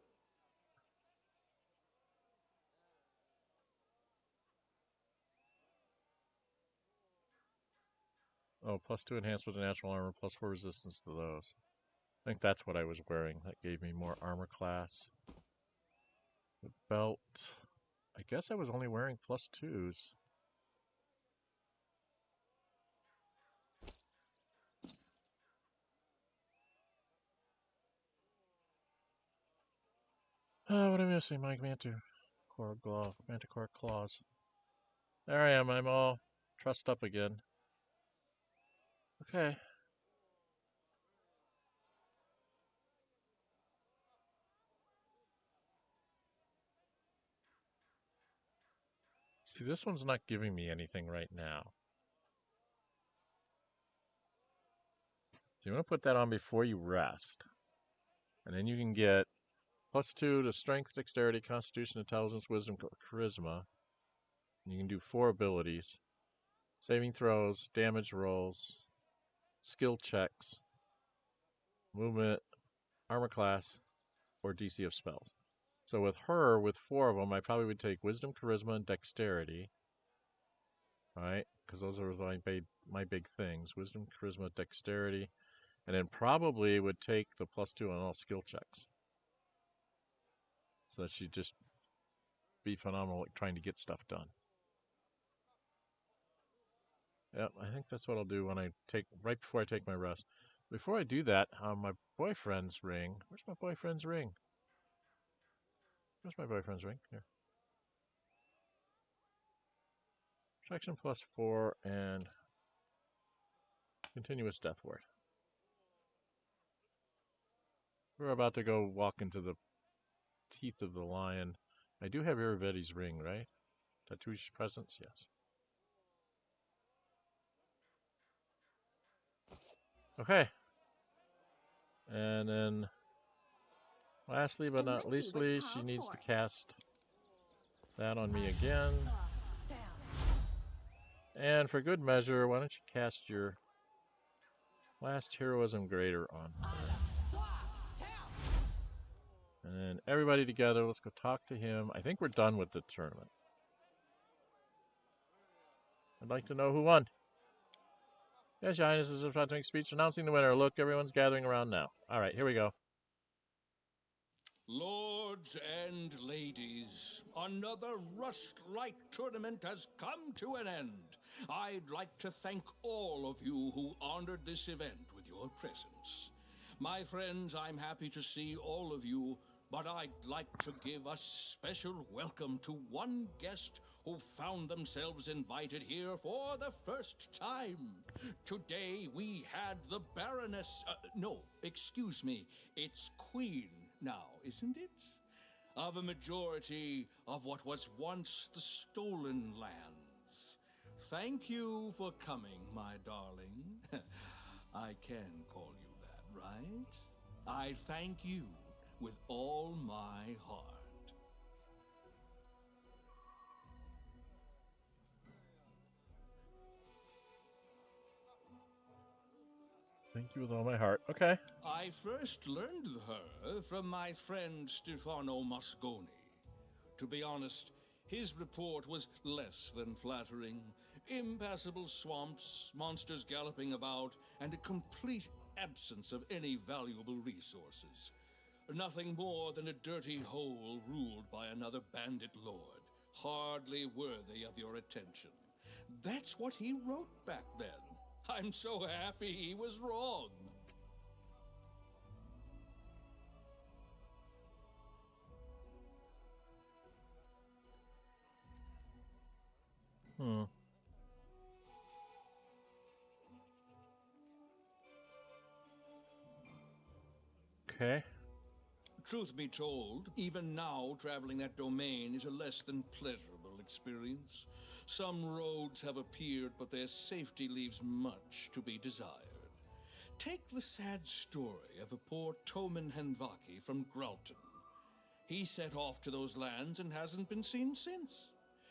S1: Oh, +2 enhancement to natural armor, +4 resistance to those. I think that's what I was wearing. That gave me more armor class. The belt. I guess I was only wearing +2s. What am I missing? My Manticore glove, Manticore claws. There I am. I'm all trussed up again. Okay. See, this one's not giving me anything right now. So you want to put that on before you rest. And then you can get +2 to Strength, Dexterity, Constitution, Intelligence, Wisdom, Charisma. And you can do 4 abilities. Saving throws, damage rolls, skill checks, movement, armor class, or DC of spells. So with her, with 4 of them, I probably would take Wisdom, Charisma, and Dexterity. Right? Because those are my big things. Wisdom, Charisma, Dexterity. And then probably would take the +2 on all skill checks. So that she'd just be phenomenal at trying to get stuff done. Yep, I think that's what I'll do when I right before I take my rest. Before I do that, my boyfriend's ring. Where's my boyfriend's ring? Where's my boyfriend's ring? Here. Protection +4 and continuous death ward. We're about to go walk into the teeth of the lion. I do have Iravetti's ring, right? Tattooish presence, yes. Okay. And then, lastly but not leastly, she needs to cast that on me again. And for good measure, why don't you cast your last heroism greater on her. And then everybody together, let's go talk to him. I think we're done with the tournament. I'd like to know who won. Yes, Your Highness is about to make a speech announcing the winner. Look, everyone's gathering around now. All right, here we go.
S5: Lords and ladies, another Rushlight tournament has come to an end. I'd like to thank all of you who honored this event with your presence. My friends, I'm happy to see all of you, but I'd like to give a special welcome to one guest who found themselves invited here for the first time. Today we had the Baroness, no, excuse me, it's Queen now, isn't it? Of a majority of what was once the stolen lands. Thank you for coming, my darling. I can call you that, right? I thank you with all my heart.
S1: Thank you with all my heart. Okay.
S5: I first learned of her from my friend Stefano Mosconi. To be honest, his report was less than flattering. Impassable swamps, monsters galloping about, and a complete absence of any valuable resources. Nothing more than a dirty hole ruled by another bandit lord, hardly worthy of your attention. That's what he wrote back then. I'm so happy he was wrong.
S1: Hmm. Okay.
S5: Truth be told, even now traveling that domain is a less than pleasurable experience. Some roads have appeared, but their safety leaves much to be desired. Take the sad story of a poor Toman Henvaki from Gralton. He set off to those lands and hasn't been seen since.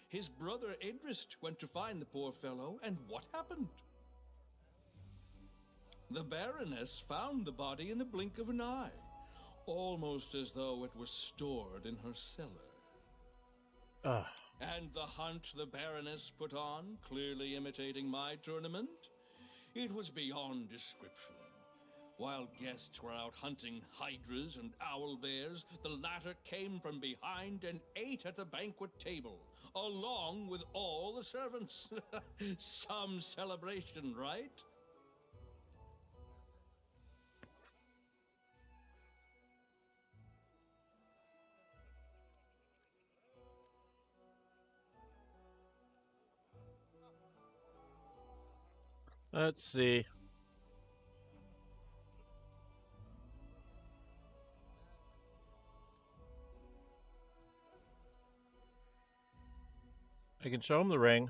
S5: His brother Edrist went to find the poor fellow, and what happened? The Baroness found the body in the blink of an eye, almost as though it was stored in her cellar.
S1: Ugh.
S5: And the hunt the Baroness put on, clearly imitating my tournament, it was beyond description. While guests were out hunting hydras and owl bears, the latter came from behind and ate at the banquet table, along with all the servants. Some celebration, right?
S1: Let's see. I can show him the ring.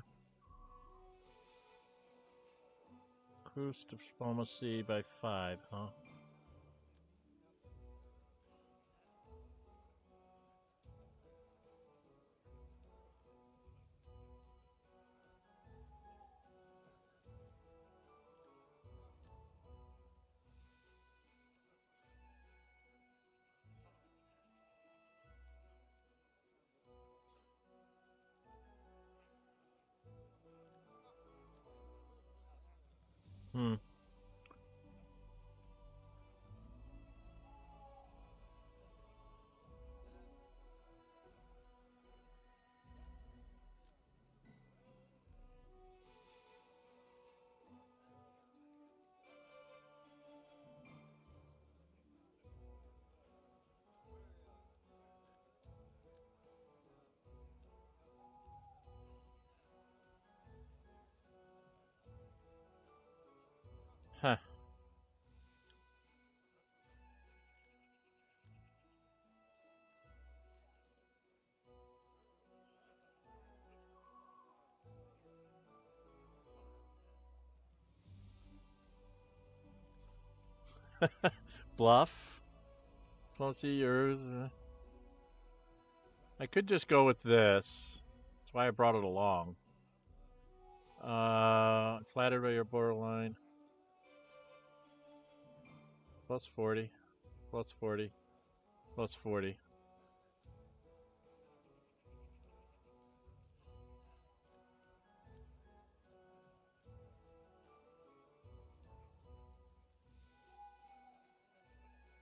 S1: Cruise diplomacy by 5, huh? Hmm. Huh. Bluff. Diplomacy, yours. I could just go with this. That's why I brought it along. Flattered by your borderline. Plus 40. Plus 40. Plus 40.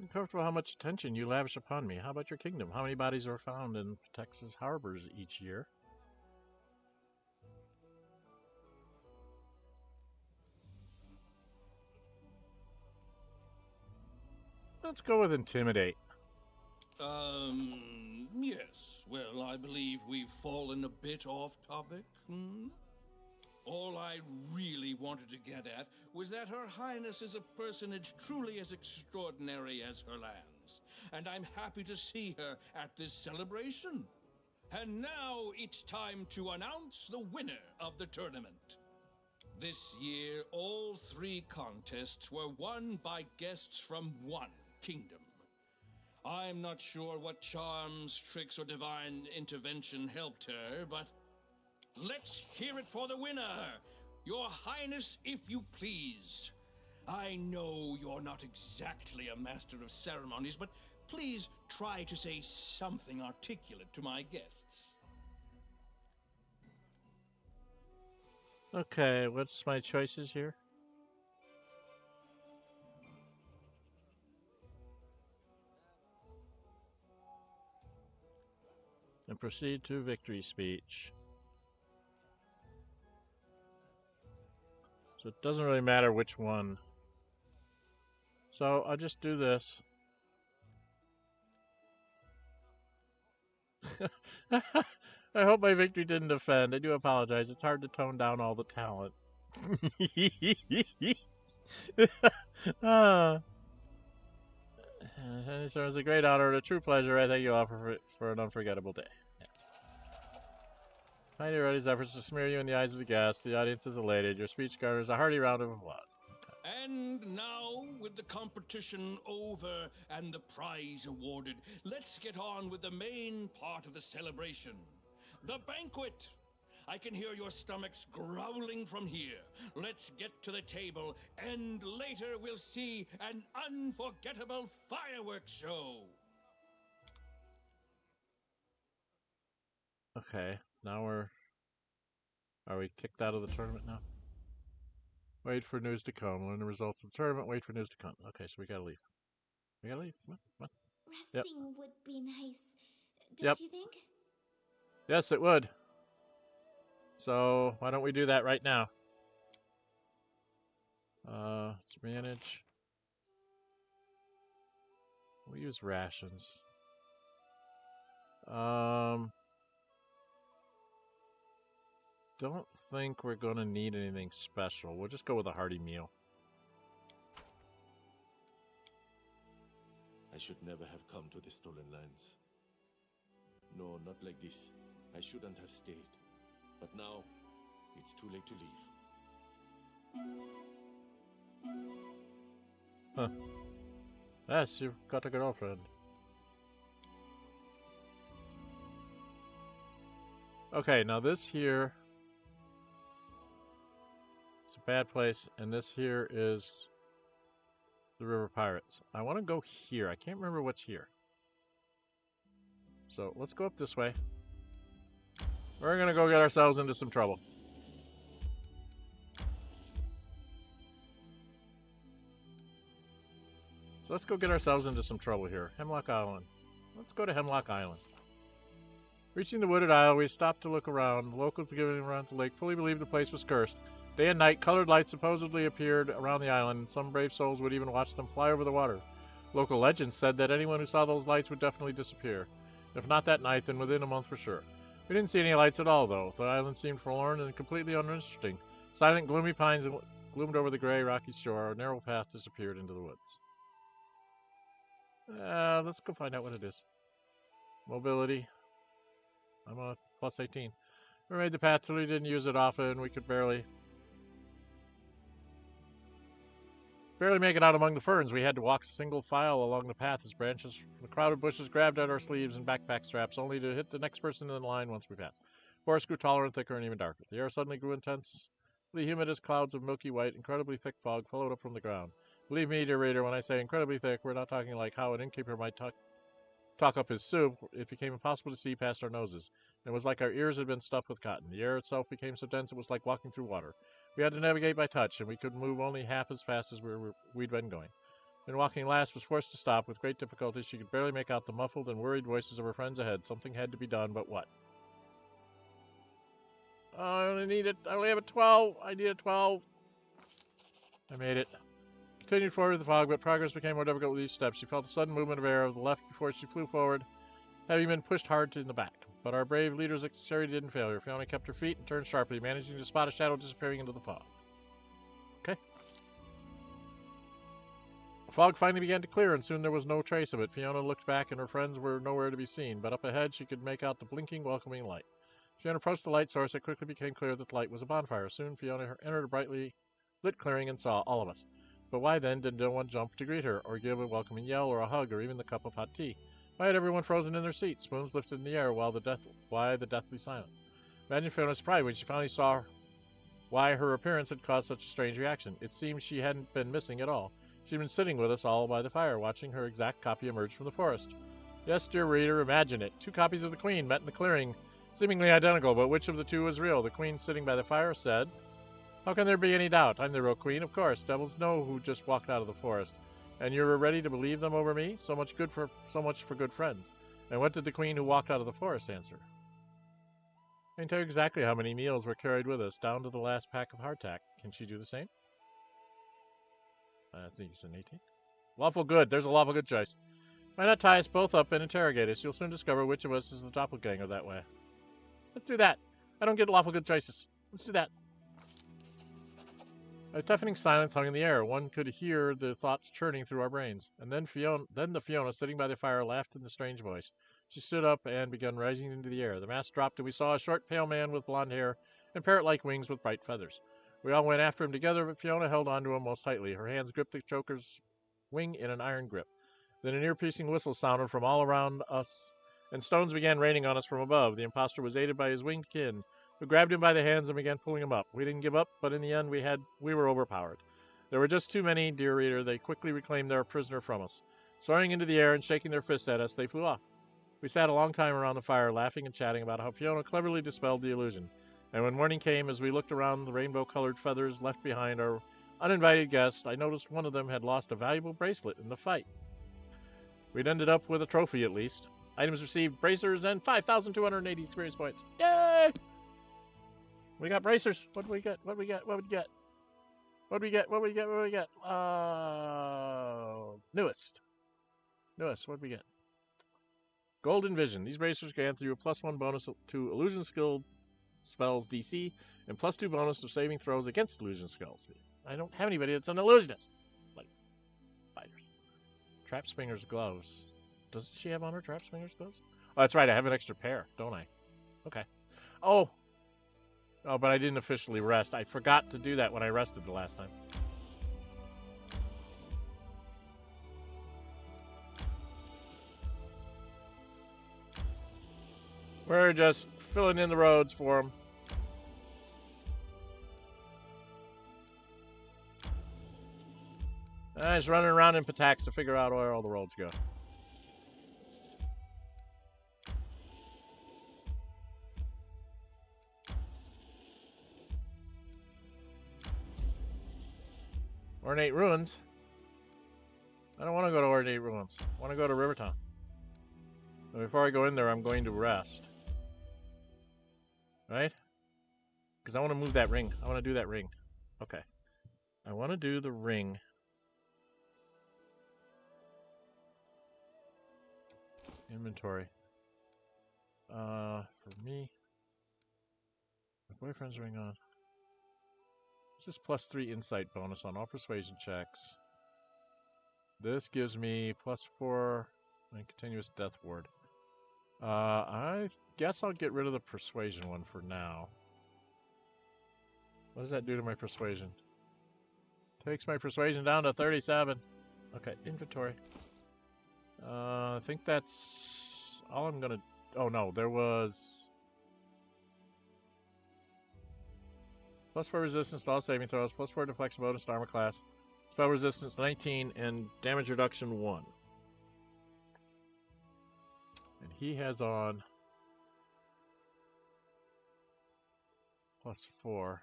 S1: I'm comfortable how much attention you lavish upon me. How about your kingdom? How many bodies are found in Texas harbors each year? Let's go with intimidate.
S5: Yes. Well, I believe we've fallen a bit off topic. All I really wanted to get at was that Her Highness is a personage truly as extraordinary as her lands, and I'm happy to see her at this celebration. And now it's time to announce the winner of the tournament. This year, all 3 contests were won by guests from one kingdom. I'm not sure what charms, tricks, or divine intervention helped her, but let's hear it for the winner! Your Highness, if you please. I know you're not exactly a master of ceremonies, but please try to say something articulate to my guests.
S1: Okay, what's my choices here? And proceed to victory speech. So it doesn't really matter which one. So I'll just do this. I hope my victory didn't offend. I do apologize. It's hard to tone down all the talent. It was a great honor and a true pleasure. I thank you all for an unforgettable day. Pioneer Reddy's efforts to smear you in the eyes of the guests. The audience is elated. Your speech garners a hearty round of applause.
S5: And now, with the competition over and the prize awarded, let's get on with the main part of the celebration. The banquet! I can hear your stomachs growling from here. Let's get to the table, and later we'll see an unforgettable fireworks show.
S1: Okay, now are we kicked out of the tournament now? Wait for news to come. Learn the results of the tournament. Wait for news to come. Okay, so we gotta leave. We gotta leave. Come on, come on.
S2: Resting would be nice, don't you think?
S1: Yes, it would. So why don't we do that right now? Let's manage. We use rations. Don't think we're gonna need anything special. We'll just go with a hearty meal.
S6: I should never have come to the Stolen Lands. No, not like this. I shouldn't have stayed. But now, it's too late to leave.
S1: Huh. Yes, you've got a girlfriend. Okay, now this here is a bad place, and this here is the River Pirates. I want to go here. I can't remember what's here. So let's go up this way. We're going to go get ourselves into some trouble. So let's go get ourselves into some trouble here. Hemlock Island. Let's go to Hemlock Island. Reaching the wooded isle, we stopped to look around. The locals giving around the lake fully believed the place was cursed. Day and night, colored lights supposedly appeared around the island, and some brave souls would even watch them fly over the water. Local legends said that anyone who saw those lights would definitely disappear. If not that night, then within a month for sure. We didn't see any lights at all, though. The island seemed forlorn and completely uninteresting. Silent, gloomy pines gloomed over the gray, rocky shore. A narrow path disappeared into the woods. Let's go find out what it is. Mobility. I'm on plus 18. We made the path till we didn't use it often. We could barely make it out among the ferns. We had to walk single file along the path as branches from the crowded bushes grabbed at our sleeves and backpack straps, only to hit the next person in the line once we passed. The forest grew taller and thicker and even darker. The air suddenly grew intensely humid as clouds of milky white. Incredibly thick fog followed up from the ground. Believe me, dear reader, when I say incredibly thick, we're not talking like how an innkeeper might talk up his soup. It became impossible to see past our noses. It was like our ears had been stuffed with cotton. The air itself became so dense it was like walking through water. We had to navigate by touch, and we could move only half as fast as we'd been going. and walking last was forced to stop. With great difficulty, she could barely make out the muffled and worried voices of her friends ahead. Something had to be done, but what? Oh, I only have a 12. I need a 12. I made it. Continued forward with the fog, but progress became more difficult with each step. She felt a sudden movement of air of the left before she flew forward, having been pushed hard in the back. But our brave leader's dexterity didn't fail her. Fiona kept her feet and turned sharply, managing to spot a shadow disappearing into the fog. Okay. The fog finally began to clear, and soon there was no trace of it. Fiona looked back, and her friends were nowhere to be seen, but up ahead she could make out the blinking, welcoming light. Fiona approached the light source. It quickly became clear that the light was a bonfire. Soon Fiona entered a brightly lit clearing and saw all of us. But why then did no one jump to greet her, or give a welcoming yell, or a hug, or even the cup of hot tea? Why had everyone frozen in their seats, spoons lifted in the air, why the deathly silence? Imagine Fiona's pride when she finally saw why her appearance had caused such a strange reaction. It seemed she hadn't been missing at all. She'd been sitting with us all by the fire, watching her exact copy emerge from the forest. Yes, dear reader, imagine it. 2 copies of the Queen met in the clearing, seemingly identical, but which of the 2 was real? The Queen sitting by the fire said, "How can there be any doubt? I'm the real Queen, of course. Devils know who just walked out of the forest. And you're ready to believe them over me? So much for good friends." And what did the Queen who walked out of the forest answer? I can tell you exactly how many meals were carried with us, down to the last pack of hardtack. Can she do the same? I think it's an 18. Lawful good. There's a lawful good choice. Why not tie us both up and interrogate us? You'll soon discover which of us is the doppelganger that way. Let's do that. I don't get lawful good choices. Let's do that. A deafening silence hung in the air. One could hear the thoughts churning through our brains. And then the Fiona, sitting by the fire, laughed in a strange voice. She stood up and began rising into the air. The mask dropped, and we saw a short, pale man with blonde hair and parrot-like wings with bright feathers. We all went after him together, but Fiona held on to him most tightly. Her hands gripped the choker's wing in an iron grip. Then an ear-piercing whistle sounded from all around us, and stones began raining on us from above. The impostor was aided by his winged kin, who grabbed him by the hands and began pulling him up. We didn't give up, but in the end we were overpowered. There were just too many, dear reader. They quickly reclaimed their prisoner from us. Soaring into the air and shaking their fists at us, they flew off. We sat a long time around the fire, laughing and chatting about how Fiona cleverly dispelled the illusion. And when morning came, as we looked around the rainbow-colored feathers left behind our uninvited guests, I noticed one of them had lost a valuable bracelet in the fight. We'd ended up with a trophy, at least. Items received: bracers and 5,280 experience points. Yay! We got bracers. What do we get? What do we get? What would we get? What do we get? What do we get? What do we get? Newest. What do we get? Golden Vision. These bracers grant you a +1 bonus to illusion skill spells DC and +2 bonus to saving throws against illusion spells. I don't have anybody that's an illusionist. Like fighters. Trap Springer's gloves. Doesn't she have on her Trap Springer's gloves? Oh, that's right. I have an extra pair, don't I? Okay. Oh, but I didn't officially rest. I forgot to do that when I rested the last time. We're just filling in the roads for them. I'm just running around in Patax to figure out where all the roads go. Ornate Ruins? I don't want to go to Ornate Ruins. I want to go to Rivertown. But before I go in there, I'm going to rest. Right? Because I want to move that ring. I want to do that ring. Okay. I want to do the ring. Inventory. For me. My boyfriend's ring on. This is +3 insight bonus on all persuasion checks. This gives me +4 and continuous death ward. I guess I'll get rid of the persuasion one for now. What does that do to my persuasion? Takes my persuasion down to 37. Okay, inventory. I think that's all I'm gonna... Oh no, there was... +4 resistance to all saving throws, +4 deflection bonus to armor class, spell resistance 19, and damage reduction 1. And he has on +4.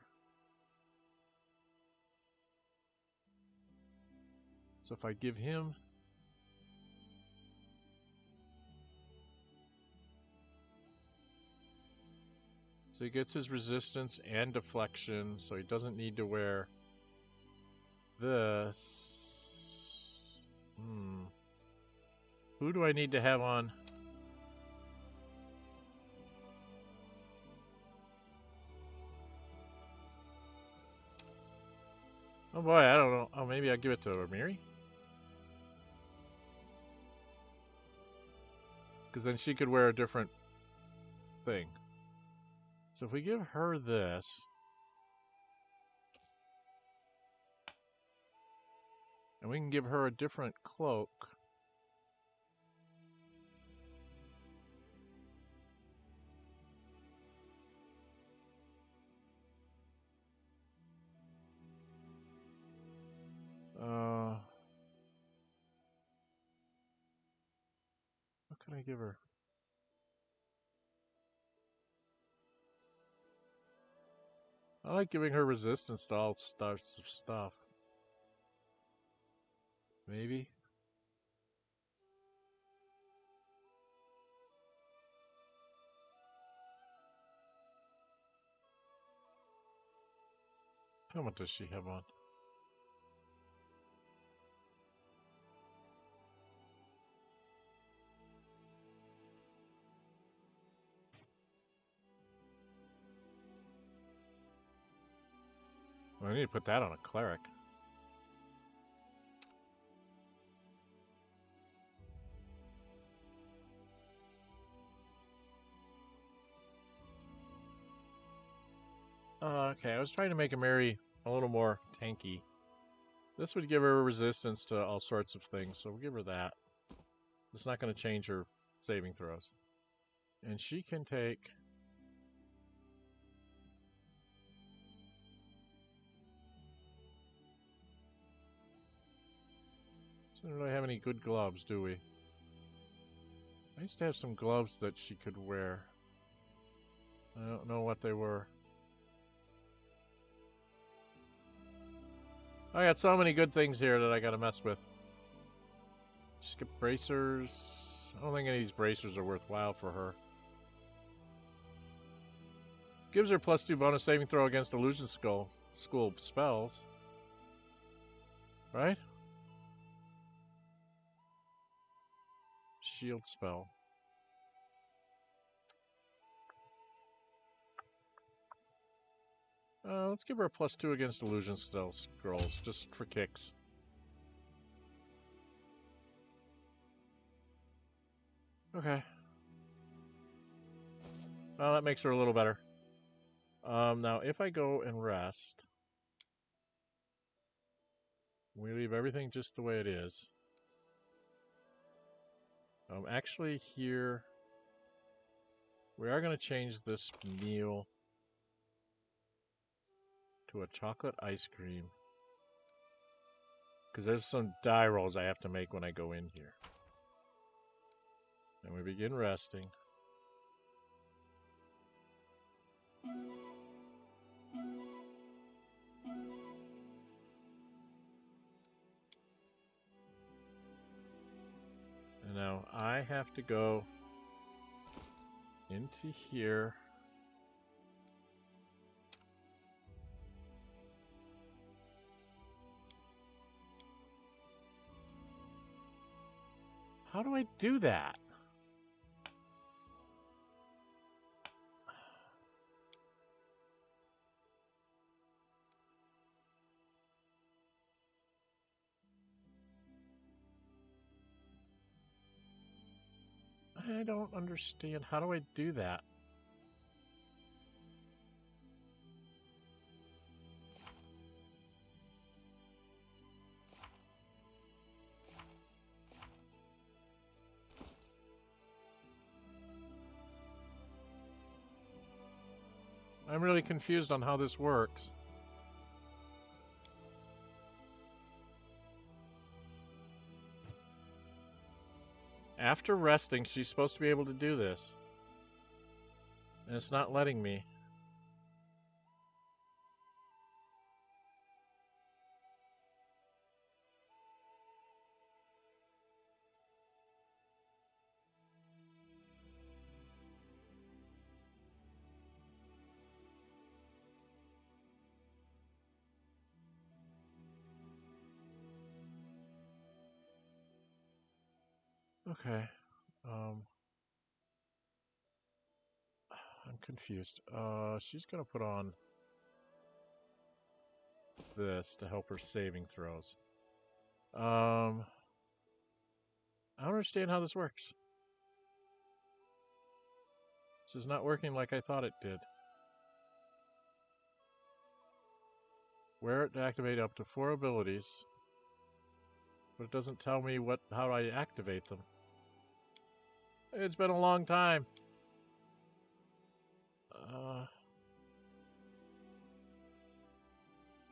S1: So if I give him... So he gets his resistance and deflection, so he doesn't need to wear this. Who do I need to have on? Oh boy, I don't know. Oh, maybe I'll give it to Amiri? Because then she could wear a different thing. So if we give her this... And we can give her a different cloak. What can I give her? I like giving her resistance to all sorts of stuff. Maybe? How much does she have on? Well, I need to put that on a cleric. Okay, I was trying to make Amiri a little more tanky. This would give her resistance to all sorts of things, so we'll give her that. It's not going to change her saving throws. And she can take... We don't really have any good gloves, do we? I used to have some gloves that she could wear. I don't know what they were. I got so many good things here that I gotta mess with. Skip bracers. I don't think any of these bracers are worthwhile for her. Gives her +2 bonus saving throw against illusion school spells. Right? Shield spell. Let's give her a +2 against illusion scrolls, just for kicks. Okay. Well, that makes her a little better. Now, if I go and rest, we leave everything just the way it is. Actually, here, we are going to change this meal to a chocolate ice cream. Because there's some die rolls I have to make when I go in here. And we begin resting. And now I have to go into here. How do I do that? I don't understand. How do I do that? I'm really confused on how this works. After resting, she's supposed to be able to do this. And it's not letting me. Okay. I'm confused. She's gonna put on this to help her saving throws. I don't understand how this works. This is not working like I thought it did. Wear it to activate up to 4 abilities, but it doesn't tell me how I activate them. It's been a long time.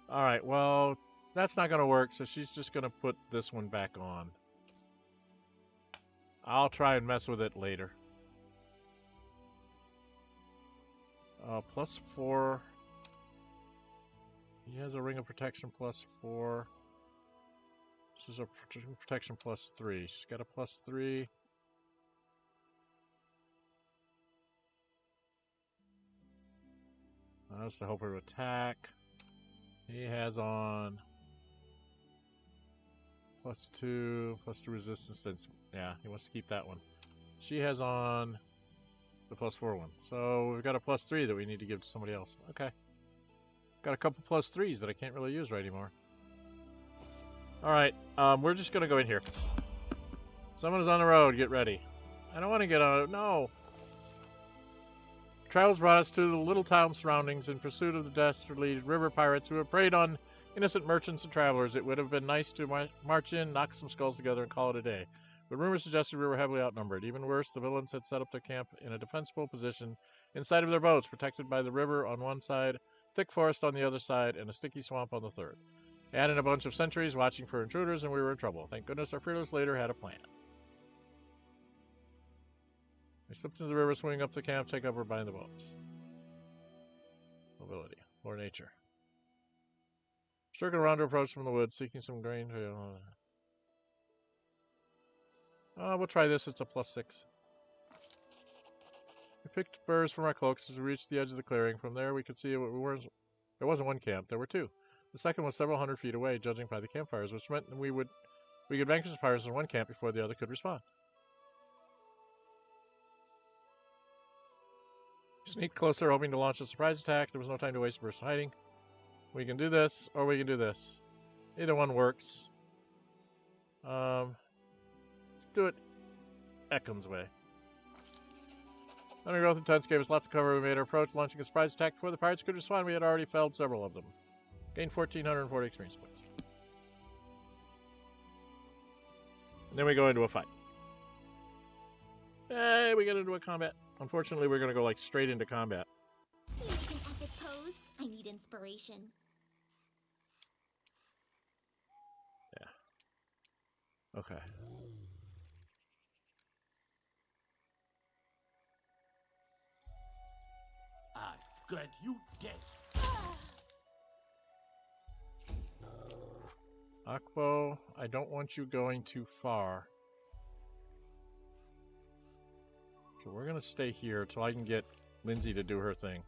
S1: Alright, well, that's not going to work, so she's just going to put this one back on. I'll try and mess with it later. +4. He has a ring of protection +4. This is a protection +3. She's got a +3. That's to help her attack. He has on +2 resistance. Yeah, he wants to keep that one. She has on the +4 one. So we've got a +3 that we need to give to somebody else. Okay. Got a couple +3s that I can't really use right anymore. Alright, we're just gonna go in here. Someone's on the road, get ready. I don't want to get on. No! Travels brought us to the little town surroundings in pursuit of the dastardly river pirates who have preyed on innocent merchants and travelers. It would have been nice to march in, knock some skulls together, and call it a day. But rumors suggested we were heavily outnumbered. Even worse, the villains had set up their camp in a defensible position inside of their boats, protected by the river on one side, thick forest on the other side, and a sticky swamp on the third. Add in a bunch of sentries watching for intruders, and we were in trouble. Thank goodness our fearless leader had a plan. We slipped into the river, swing up the camp, take over behind the boats. Mobility. More nature. Circle around to approach from the woods, seeking some grain. We'll try this. It's a +6. We picked burrs from our cloaks as we reached the edge of the clearing. From there, we could see there wasn't one camp. There were 2. The second was several hundred feet away, judging by the campfires, which meant we could vanquish the pirates in one camp before the other could respond. Sneaked closer, hoping to launch a surprise attack. There was no time to waste burst hiding. We can do this, or we can do this. Either one works. Let's do it Ekam's way. Undergrowth and tents gave us lots of cover. We made our approach, launching a surprise attack before the pirates could respond. We had already felled several of them. Gained 1,440 experience points. And then we go into a fight. Hey, we get into a combat. Unfortunately, we're going to go like straight into combat.
S2: You make an epic pose. I need inspiration.
S1: Yeah. Okay.
S6: I've got you dead.
S1: Akbo, I don't want you going too far. So we're going to stay here till I can get Lindsay to do her thing.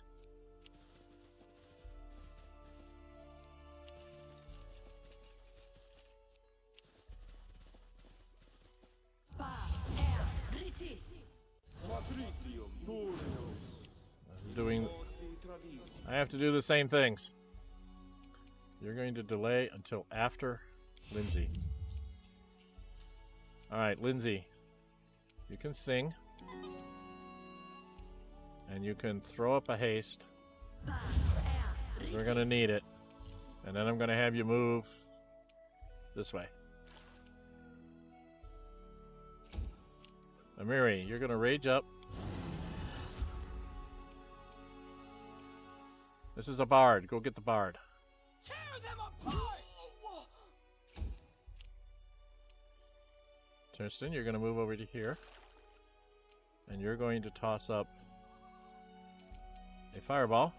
S1: I have to do the same things. You're going to delay until after Lindsay. Alright, Lindsay. You can sing. And you can throw up a haste. We're going to need it. And then I'm going to have you move this way. Amiri, you're going to rage up. This is a bard. Go get the bard.
S3: Tear them apart!
S1: Tristan, you're going to move over to here. And you're going to toss up a fireball.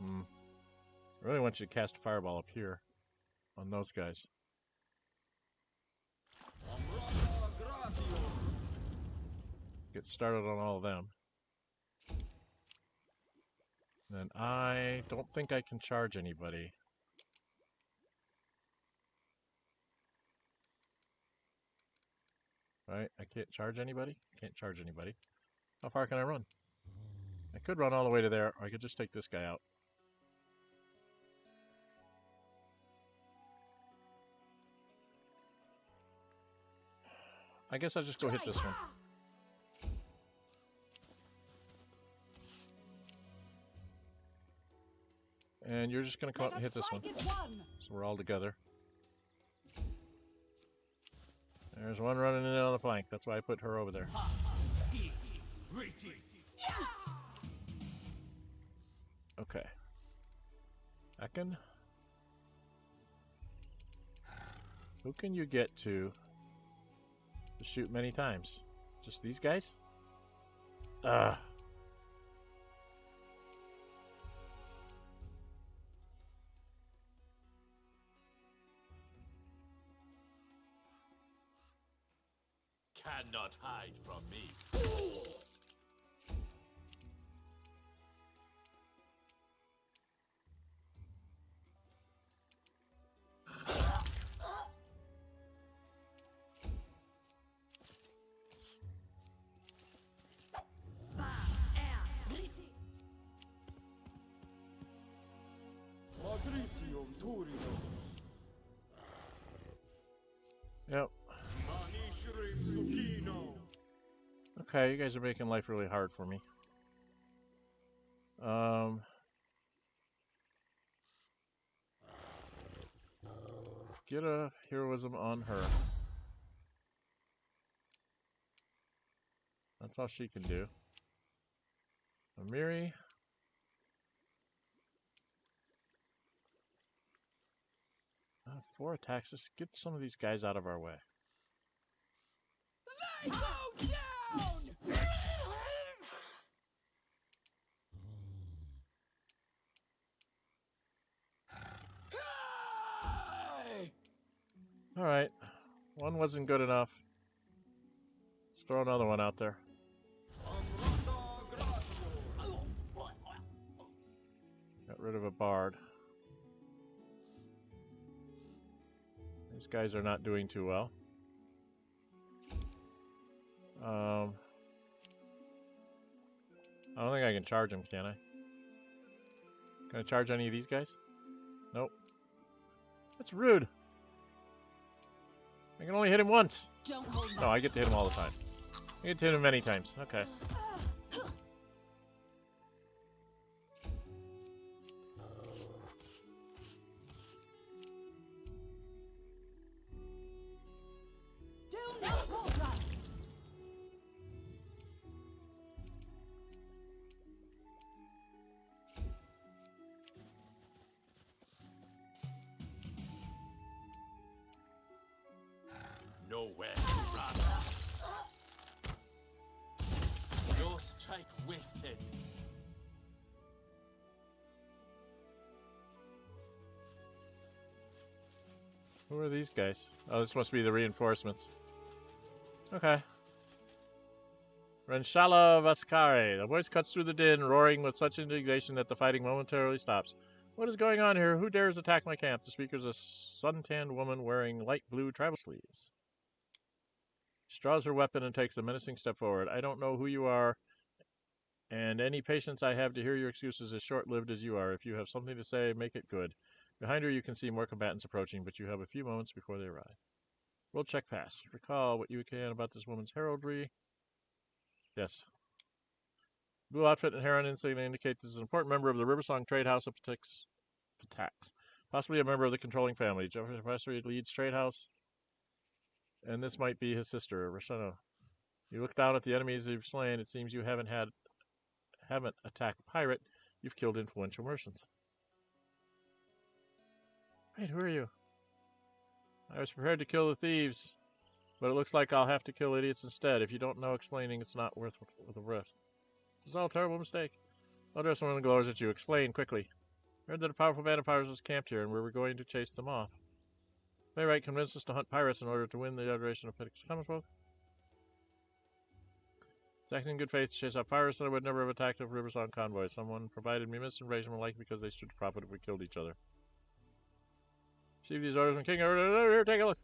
S1: I really want you to cast a fireball up here on those guys. Get started on all of them. And I don't think I can charge anybody. Right? I can't charge anybody? Can't charge anybody. How far can I run? I could run all the way to there, or I could just take this guy out. I guess I'll just go hit this one. And you're just going to come out and hit this one. So we're all together. There's one running in on the flank. That's why I put her over there. Okay. Second. Who can you get to shoot many times? Just these guys?
S6: Cannot hide from me.
S1: Yep. Okay, you guys are making life really hard for me. Get a heroism on her. That's all she can do. Amiri. 4 attacks. Just get some of these guys out of our way.
S3: They go down!
S1: Alright. One wasn't good enough. Let's throw another one out there. Got rid of a bard. These guys are not doing too well. I don't think I can charge them, can I? Can I charge any of these guys? Nope. That's rude. I can only hit him once. No, I get to hit him all the time. I get to hit him many times. Okay.
S6: Nowhere to run. Your strike wasted.
S1: Who are these guys? Oh, this must be the reinforcements. Okay. Renshala Vaskare. The voice cuts through the din, roaring with such indignation that the fighting momentarily stops. What is going on here? Who dares attack my camp? The speaker is a suntanned woman wearing light blue travel sleeves. She draws her weapon and takes a menacing step forward. I don't know who you are, and any patience I have to hear your excuses is short-lived as you are. If you have something to say, make it good. Behind her you can see more combatants approaching, but you have a few moments before they arrive. Roll check pass. Recall what you can about this woman's heraldry. Yes. Blue outfit and hair on insignia indicate this is an important member of the Riversong Trade House of Patax. Possibly a member of the controlling family. Jeffrey Professor leads Trade House, and this might be his sister, Rashana. You look down at the enemies you've slain. It seems you haven't attacked a pirate. You've killed influential merchants. Wait, who are you? I was prepared to kill the thieves, but it looks like I'll have to kill idiots instead. If you don't know explaining, it's not worth the risk. This is all a terrible mistake. I'll address one of the glowers at you. Explain, quickly. I heard that a powerful band of pirates was camped here, and we were going to chase them off. Playwright convinced us to hunt pirates in order to win the adoration of Pitax Commonfolk. Acting in good faith to chase out pirates, I would never have attacked a Riversong convoy. Someone provided me misinformation, more likely because they stood to profit if we killed each other. Receive these orders from King. Here, take a look.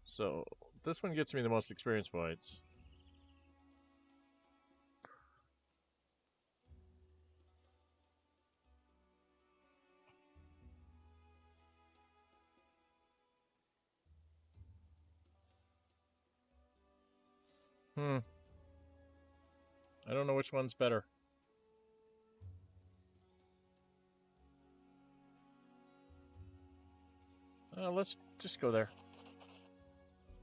S1: So, this one gets me the most experience points. I don't know which one's better. Let's just go there.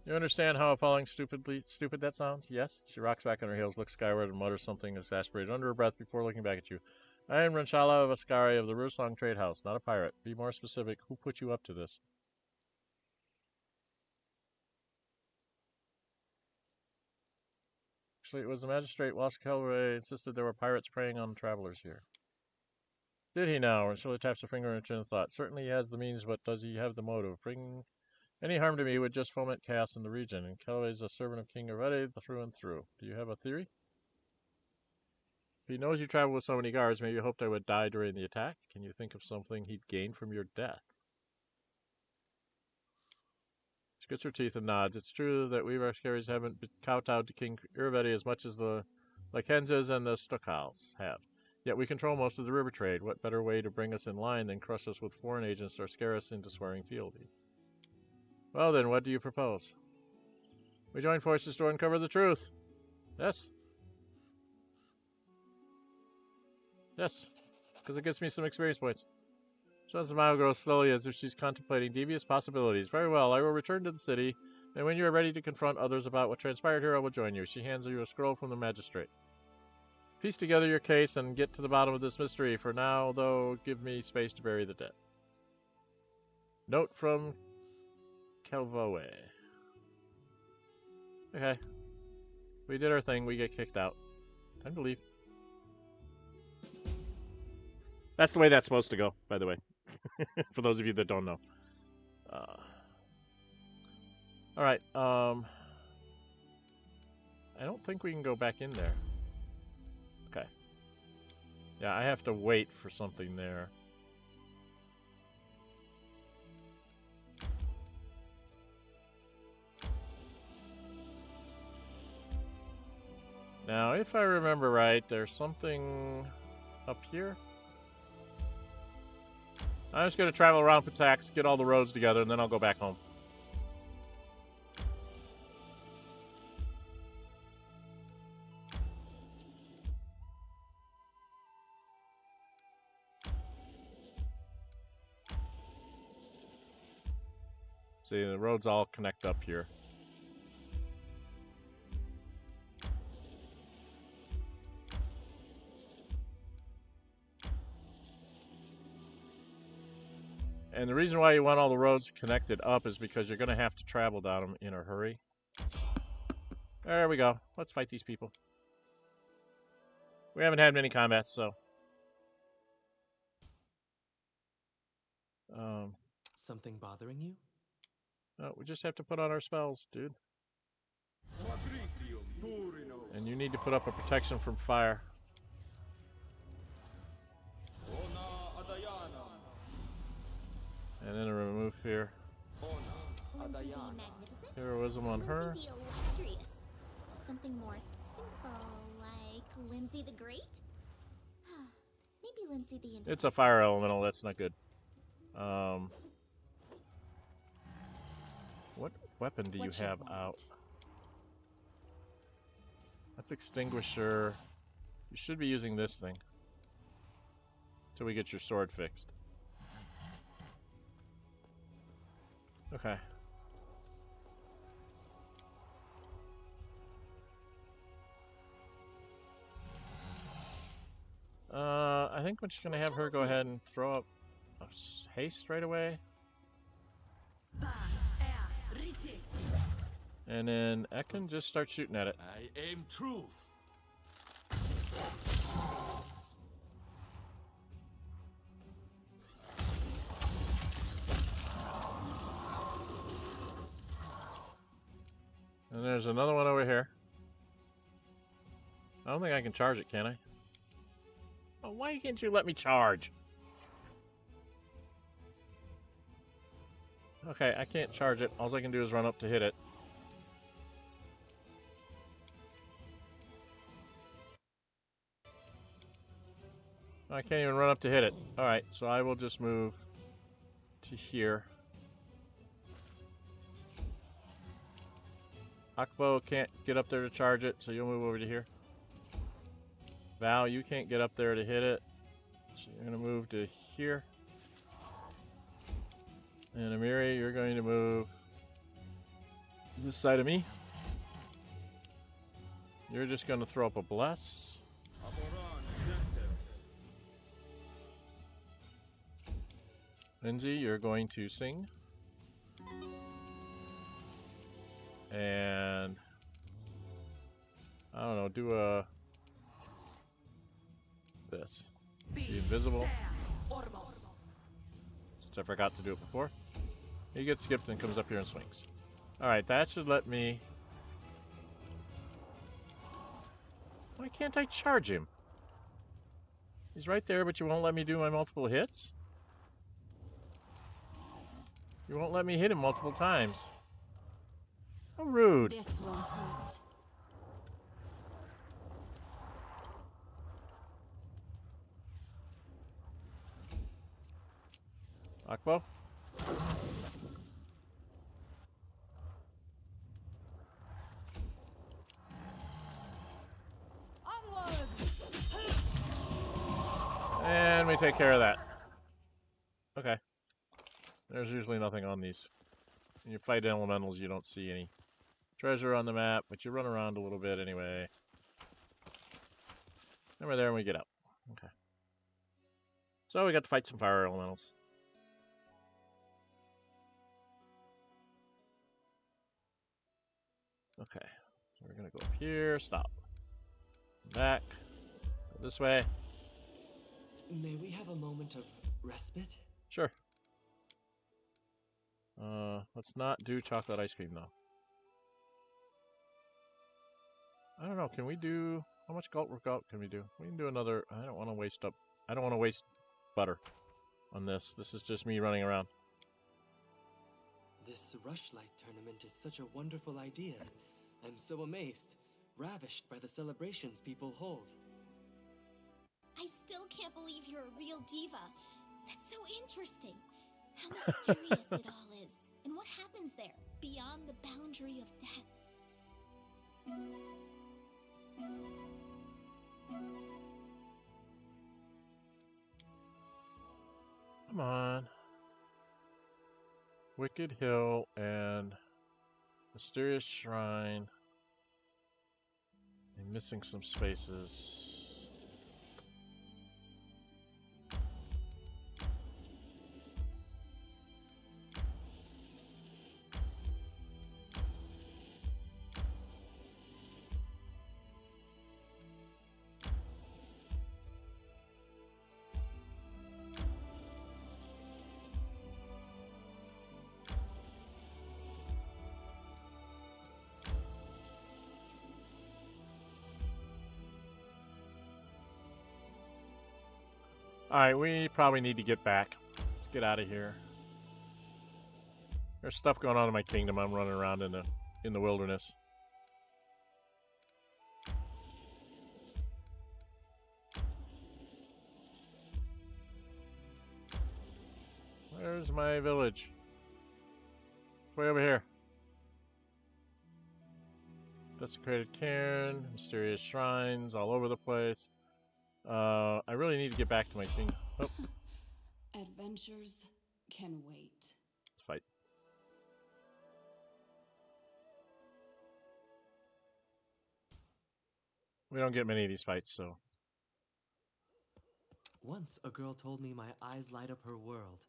S1: You understand how appalling stupid that sounds? Yes? She rocks back on her heels, looks skyward, and mutters something exasperated under her breath before looking back at you. I am Ranchala of Ascari of the Rusong Trade House, not a pirate. Be more specific. Who put you up to this? Actually, it was the magistrate, Walsh Kelway, insisted there were pirates preying on travelers here. Did he now? Ranchala taps her finger in a train of thought. Certainly he has the means, but does he have the motive? Bringing any harm to me would just foment chaos in the region, and Kelway's a servant of King Arete through and through. Do you have a theory? If he knows you travel with so many guards, maybe you hoped I would die during the attack? Can you think of something he'd gain from your death? She grits her teeth and nods. It's true that we Rascaris haven't kowtowed to King Irvedi as much as the Lakenzas and the Stockals have. Yet we control most of the river trade. What better way to bring us in line than crush us with foreign agents or scare us into swearing fealty? Well then, what do you propose? We join forces to uncover the truth. Yes? Yes, because it gets me some experience points. John's smile grows slowly as if she's contemplating devious possibilities. Very well, I will return to the city, and when you are ready to confront others about what transpired here, I will join you. She hands you a scroll from the magistrate. Piece together your case and get to the bottom of this mystery. For now, though, give me space to bury the dead. Note from Kelvoe. Okay. We did our thing. We get kicked out. Time to leave. That's the way that's supposed to go, by the way. For those of you that don't know. Alright, I don't think we can go back in there. Okay. Yeah, I have to wait for something there. Now, if I remember right, there's something up here. I'm just going to travel around Patax, get all the roads together, and then I'll go back home. See, the roads all connect up here. And the reason why you want all the roads connected up is because you're going to have to travel down them in a hurry. There we go. Let's fight these people. We haven't had many combats, so...
S7: Something bothering you?
S1: No, we just have to put on our spells, dude. And you need to put up a protection from fire. And then a remove fear. Heroism on her.
S2: Something more simple, like Lindsay the Great? Maybe Lindsay the Indecisive.
S1: It's a fire elemental, that's not good. What weapon do you have out? That's Extinguisher. You should be using this thing. Till we get your sword fixed. Okay. I think we're just gonna have her go ahead and throw up a haste right away. And then Ekin just start shooting at it.
S5: I aim truth.
S1: And there's another one over here. I don't think I can charge it, can I? Oh, why can't you let me charge? Okay, I can't charge it. All I can do is run up to hit it. I can't even run up to hit it. Alright, so I will just move to here. Akbo can't get up there to charge it, so you'll move over to here. Val, you can't get up there to hit it, so you're going to move to here. And Amiri, you're going to move this side of me. You're just going to throw up a bless. Lindsay, you're going to sing. And I don't know, do a this. Be invisible. Since I forgot to do it before. He gets skipped and comes up here and swings. Alright, that should let me. Why can't I charge him? He's right there, but you won't let me do my multiple hits? You won't let me hit him multiple times. How rude.
S4: This will hurt.
S1: Akbo? And we take care of that. Okay. There's usually nothing on these. When you fight elementals, you don't see any treasure on the map, but you run around a little bit anyway. And we're there and we get out. Okay. So we got to fight some fire elementals. Okay. So we're going to go up here, stop. Back. Go this way.
S7: May we have a moment of respite?
S1: Sure. Let's not do chocolate ice cream though. I don't know. Can we do how much galt workout can we do? We can do another. I don't want to waste up. I don't want to waste butter on this. This is just me running around.
S7: This Rushlight tournament is such a wonderful idea. I'm so amazed, ravished by the celebrations people hold.
S2: I still can't believe you're a real diva. That's so interesting. How mysterious it all is. And what happens there, beyond the boundary of death?
S1: Come on. Wicked Hill and Mysterious Shrine. I'm missing some spaces. Alright, we probably need to get back. Let's get out of here. There's stuff going on in my kingdom. I'm running around in the wilderness. Where's my village? It's way over here. Desecrated cairn, mysterious shrines all over the place. I really need to get back to my king. Oh.
S4: Adventures can wait.
S1: Let's fight. We don't get many of these fights, so.
S7: Once a girl told me my eyes light up her world.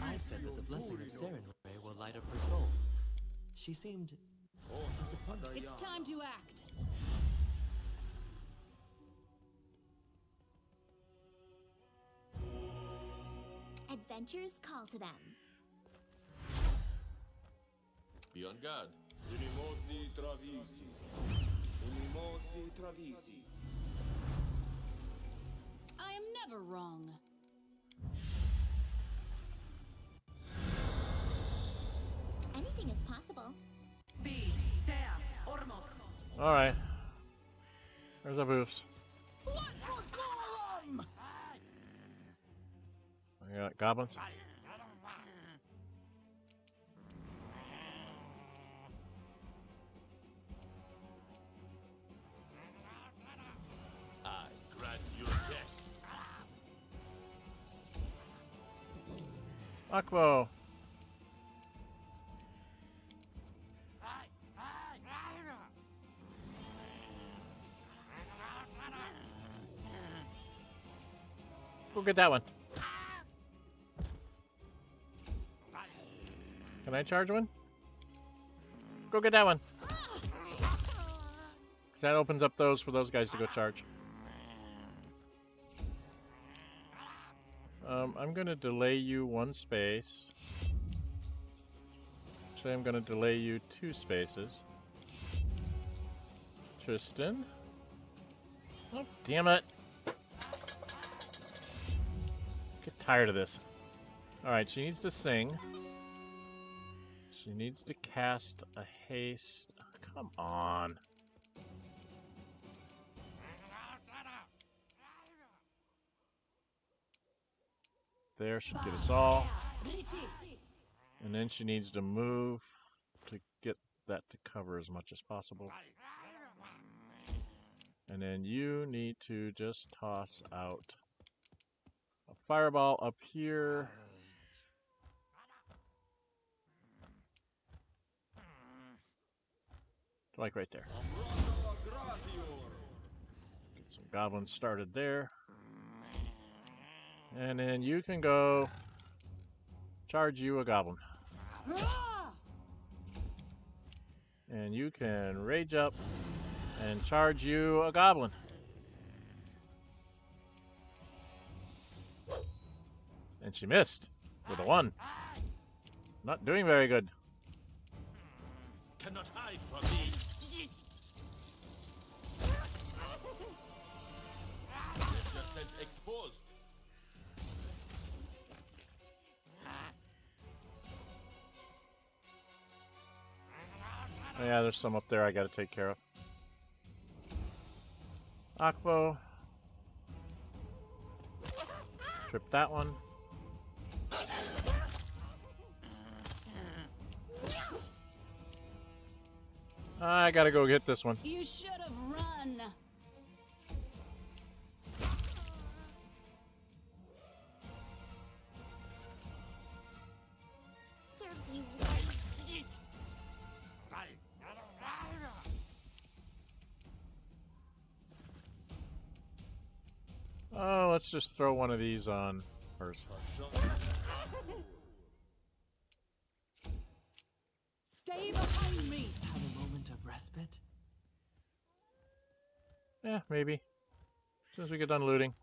S7: I said that the blessing of Serenray will light up her soul. She seemed disappointed.
S4: It's time to act.
S2: Adventures call to them.
S6: Be on guard.
S4: I am never wrong.
S2: Anything is possible.
S1: Alright. There's our booths. We got goblins.
S6: I grant your death.
S1: Aquo. Go get that one. Can I charge one? Go get that one. Because that opens up those for those guys to go charge. I'm going to delay you 1 space. Actually, I'm going to delay you 2 spaces. Tristan. Oh, damn it. Get tired of this. Alright, she needs to sing. She needs to cast a haste. Come on. There should get us all. And then she needs to move to get that to cover as much as possible. And then you need to just toss out a fireball up here. Like right there. Get some goblins started there. And then you can go charge you a goblin. And you can rage up and charge you a goblin. And she missed with a 1. Not doing very good.
S6: Cannot hide from me. Just exposed.
S1: Oh, yeah, there's some up there I gotta take care of. Akvo. Trip that one. I gotta go get this one.
S4: You should have run.
S2: Serves you right.
S1: Oh, let's just throw one of these on first.
S4: Stay behind me.
S7: Have a moment of respite.
S1: Yeah, maybe. As soon as we get done looting.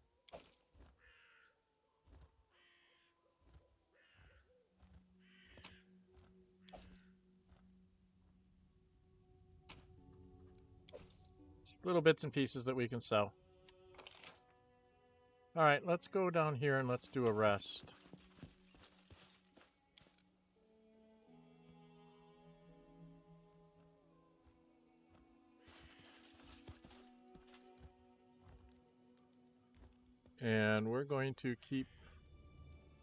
S1: Just little bits and pieces that we can sell. Alright, let's go down here and let's do a rest. And we're going to keep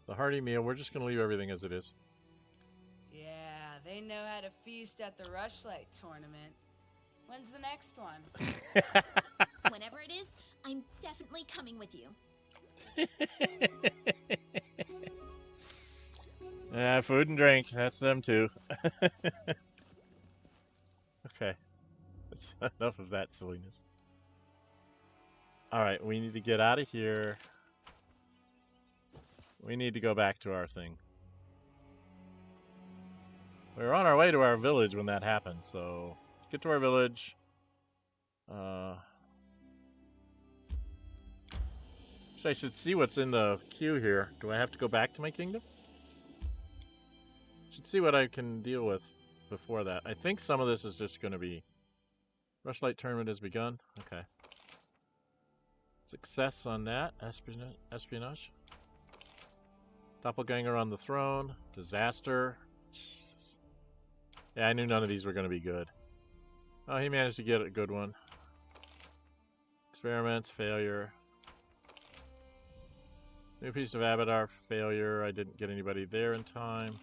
S1: the hearty meal. We're just going to leave everything as it is.
S8: Yeah, they know how to feast at the Rushlight tournament. When's the next one?
S2: Whenever it is, I'm definitely coming with you.
S1: Food and drink. That's them too. Okay. That's enough of that silliness. Alright, we need to get out of here. We need to go back to our thing. We were on our way to our village when that happened, so let's get to our village. So I should see what's in the queue here. Do I have to go back to my kingdom? Should see what I can deal with. before that. I think some of this is just going to be... Rushlight tournament has begun. Okay. Success on that. Espionage. Doppelganger on the throne. Disaster. Jesus. Yeah, I knew none of these were going to be good. Oh, he managed to get a good one. Experiments, failure. New piece of Abadar, failure. I didn't get anybody there in time.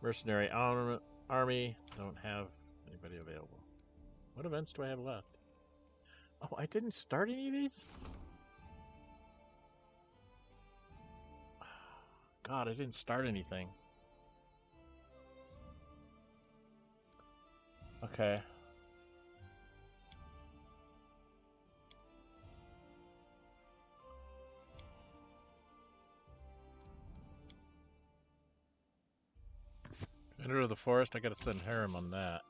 S1: Mercenary army. Don't have anybody available. What events do I have left? Oh, I didn't start any of these? God, I didn't start anything. Okay. Enter the forest, I gotta send Harem on that.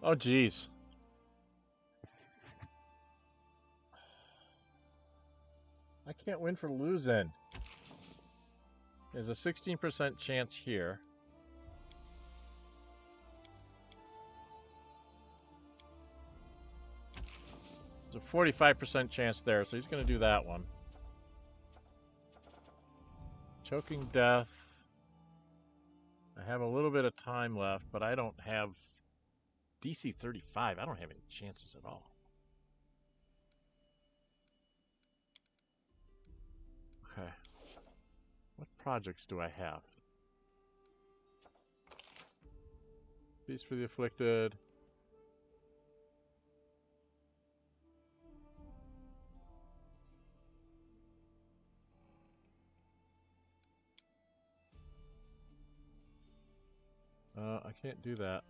S1: Oh, geez. I can't win for losing. There's a 16% chance here. There's a 45% chance there, so he's going to do that one. Choking death. I have a little bit of time left, but I don't have DC 35. I don't have any chances at all. Okay. What projects do I have? Peace for the Afflicted. I can't do that.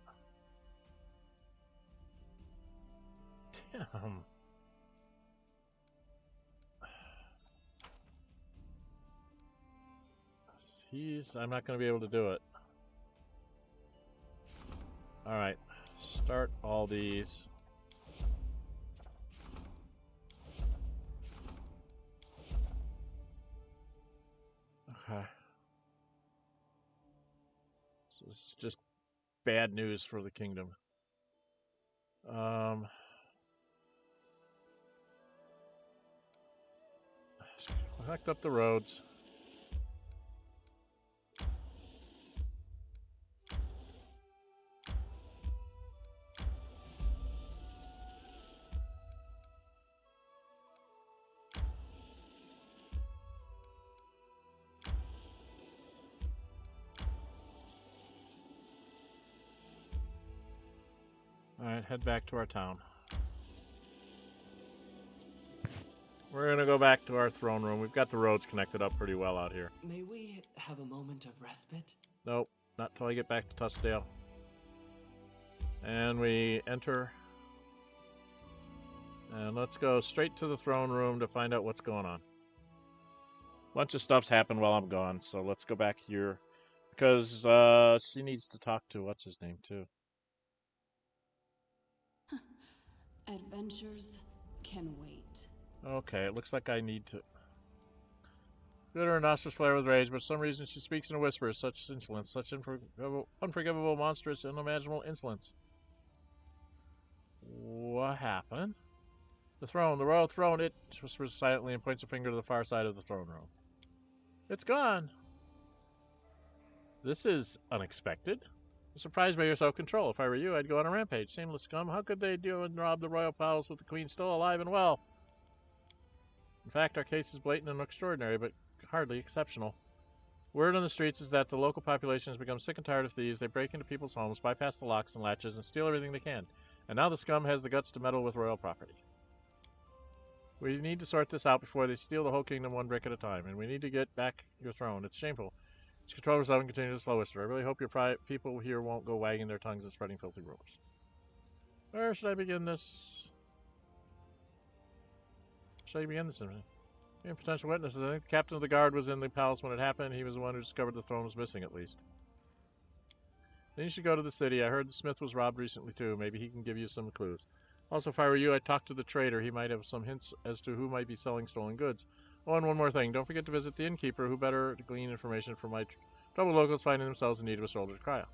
S1: Damn. I'm not going to be able to do it. Alright. Start all these. Okay. So this is just bad news for the kingdom. Collect up the roads. Alright, head back to our town. We're gonna go back to our throne room. We've got the roads connected up pretty well out here.
S7: May we have a moment of respite?
S1: Nope, not till I get back to Tuskdale. And we enter. And let's go straight to the throne room to find out what's going on. Bunch of stuff's happened while I'm gone, so let's go back here. Because she needs to talk to what's his name too.
S4: Adventures can wait. Okay,
S1: it looks like I need to... Good, her nostrils flare with rage, but for some reason she speaks in a whisper. Such insolence, such unforgivable, monstrous, unimaginable insolence. What happened? The throne, the royal throne, it whispers silently and points a finger to the far side of the throne room. It's gone! This is unexpected. I'm surprised by your self-control. If I were you, I'd go on a rampage. Shameless scum, how could they do and rob the royal palace with the queen still alive and well? In fact, our case is blatant and extraordinary, but hardly exceptional. Word on the streets is that the local population has become sick and tired of thieves. They break into people's homes, bypass the locks and latches, and steal everything they can. And now the scum has the guts to meddle with royal property. We need to sort this out before they steal the whole kingdom one brick at a time, and we need to get back your throne. It's shameful. Just control yourself and continue to slow whisper. I really hope your people here won't go wagging their tongues and spreading filthy rumors. Where should I begin this? Should I begin this? Potential witnesses. I think the captain of the guard was in the palace when it happened. He was the one who discovered the throne was missing, at least. Then you should go to the city. I heard the smith was robbed recently, too. Maybe he can give you some clues. Also, if I were you, I'd talk to the trader. He might have some hints as to who might be selling stolen goods. Oh, and one more thing. Don't forget to visit the innkeeper, who better to glean information from my troubled locals finding themselves in need of a shoulder to cry on.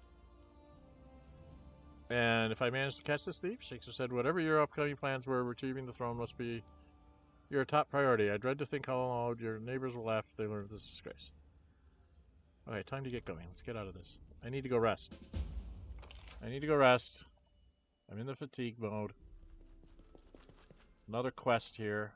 S1: And if I manage to catch this thief, Shakespeare said, whatever your upcoming plans were, retrieving the throne must be your top priority. I dread to think how long your neighbors will laugh if they learn of this disgrace. Okay, time to get going. Let's get out of this. I need to go rest. I'm in the fatigue mode. Another quest here.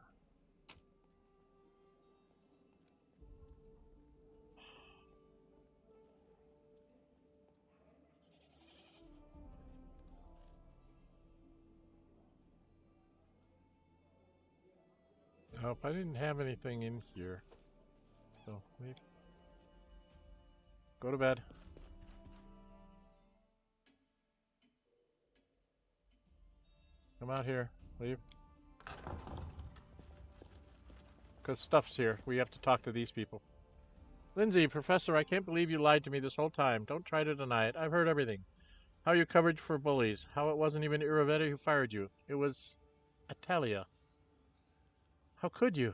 S1: Nope, I didn't have anything in here. So, leave. Go to bed. Come out here. Leave. Because stuff's here. We have to talk to these people. Lindsay, Professor, I can't believe you lied to me this whole time. Don't try to deny it. I've heard everything. How you covered for bullies. How it wasn't even Iravetti who fired you. It was Atalia. How could you?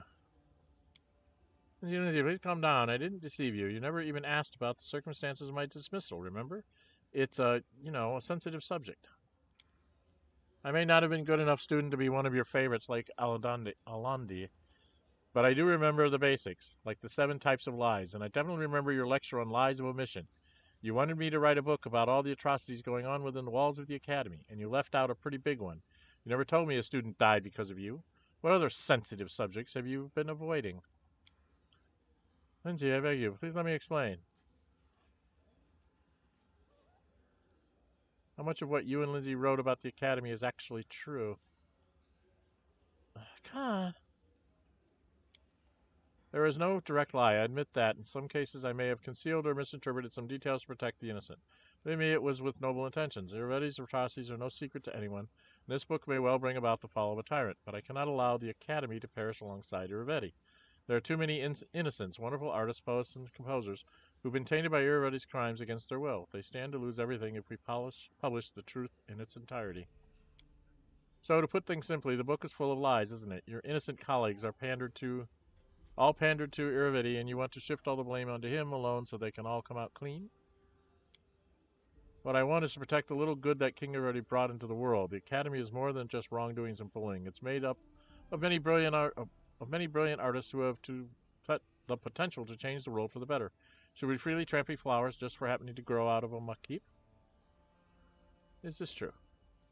S1: Lindsay, please calm down. I didn't deceive you. You never even asked about the circumstances of my dismissal, remember? It's a sensitive subject. I may not have been good enough student to be one of your favorites like Alandi, but I do remember the basics, like the 7 types of lies, and I definitely remember your lecture on lies of omission. You wanted me to write a book about all the atrocities going on within the walls of the academy, and you left out a pretty big one. You never told me a student died because of you. What other sensitive subjects have you been avoiding? Lindsay, I beg you, please let me explain. How much of what you and Lindsay wrote about the academy is actually true? Come on. There is no direct lie, I admit that. In some cases I may have concealed or misinterpreted some details to protect the innocent. Believe me, it was with noble intentions. Iravetti's atrocities are no secret to anyone, and this book may well bring about the fall of a tyrant, but I cannot allow the academy to perish alongside Iravetti. There are too many innocents, wonderful artists, poets, and composers, who've been tainted by Iravetti's crimes against their will. They stand to lose everything if we publish the truth in its entirety. So, to put things simply, the book is full of lies, isn't it? Your innocent colleagues are all pandered to Iravetti, and you want to shift all the blame onto him alone so they can all come out clean? What I want is to protect the little good that King Iravetti brought into the world. The Academy is more than just wrongdoings and bullying. It's made up of many brilliant artists who have the potential to change the world for the better. Should we freely trample flowers just for happening to grow out of a muck heap? Is this true?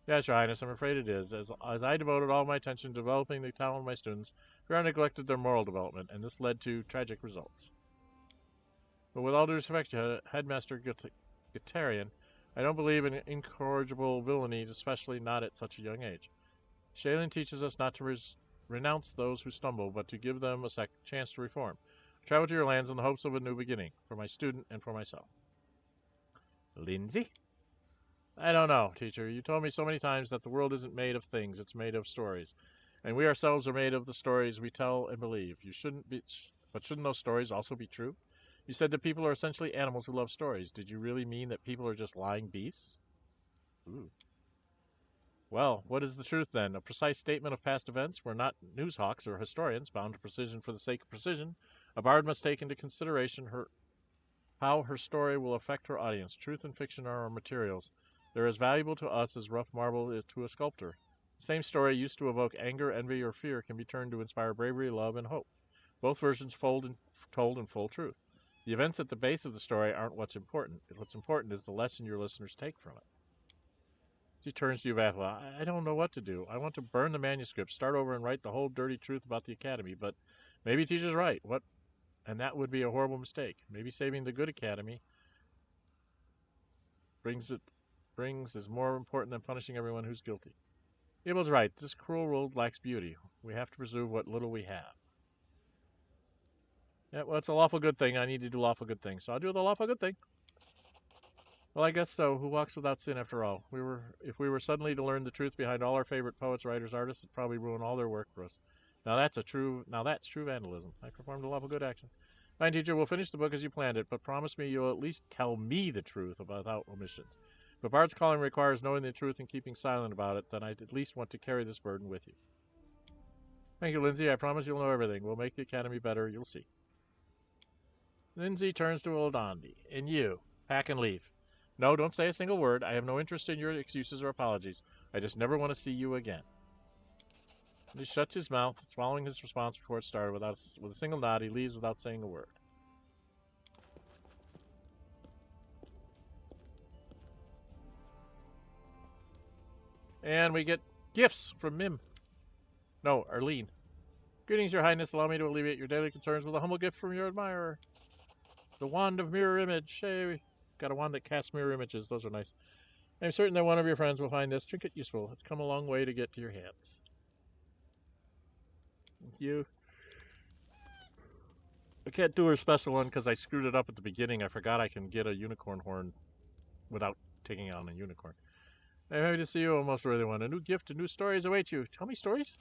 S1: Yes, Your Highness, I'm afraid it is. As I devoted all my attention to developing the talent of my students, I neglected their moral development, and this led to tragic results. But with all due respect to Headmaster Guitarian, I don't believe in incorrigible villainy, especially not at such a young age. Shaylin teaches us not to renounce those who stumble, but to give them a second chance to reform. I travel to your lands in the hopes of a new beginning, for my student and for myself. Lindsay? I don't know, teacher. You told me so many times that the world isn't made of things, it's made of stories. And we ourselves are made of the stories we tell and believe. But shouldn't those stories also be true? You said that people are essentially animals who love stories. Did you really mean that people are just lying beasts? Ooh. Well, what is the truth then? A precise statement of past events? We're not newshawks or historians, bound to precision for the sake of precision. A bard must take into consideration how her story will affect her audience. Truth and fiction are our materials. They're as valuable to us as rough marble is to a sculptor. The same story used to evoke anger, envy, or fear can be turned to inspire bravery, love, and hope. Both versions told in full truth. The events at the base of the story aren't what's important. What's important is the lesson your listeners take from it. She turns to you, Vathla. I don't know what to do. I want to burn the manuscript, start over, and write the whole dirty truth about the Academy, but maybe teacher's right. And that would be a horrible mistake. Maybe saving the good Academy brings is more important than punishing everyone who's guilty. Abel's right. This cruel world lacks beauty. We have to preserve what little we have. Yeah, well, it's a lawful good thing. I need to do lawful good things, so I'll do the lawful good thing. Well, I guess so. Who walks without sin after all? If we were suddenly to learn the truth behind all our favorite poets, writers, artists, it'd probably ruin all their work for us. Now that's true vandalism. I performed a lawful good action. Fine, teacher, we'll finish the book as you planned it, but promise me you'll at least tell me the truth without omissions. But Bard's calling requires knowing the truth and keeping silent about it, then I'd at least want to carry this burden with you. Thank you, Lindsay. I promise you'll know everything. We'll make the Academy better. You'll see. Lindsay turns to old Andy. And you, pack and leave. No, don't say a single word. I have no interest in your excuses or apologies. I just never want to see you again. He shuts his mouth, swallowing his response before it started. With a single nod, he leaves without saying a word. And we get gifts from Mim. No, Arlene. Greetings, Your Highness. Allow me to alleviate your daily concerns with a humble gift from your admirer. The Wand of Mirror Image. Hey, got a wand that casts mirror images. Those are nice. I'm certain that one of your friends will find this trinket useful. It's come a long way to get to your hands. Thank you. I can't do her special one because I screwed it up at the beginning. I forgot I can get a unicorn horn without taking on a unicorn. I'm happy to see you, almost worthy one. A new gift and new stories await you. Tell me stories?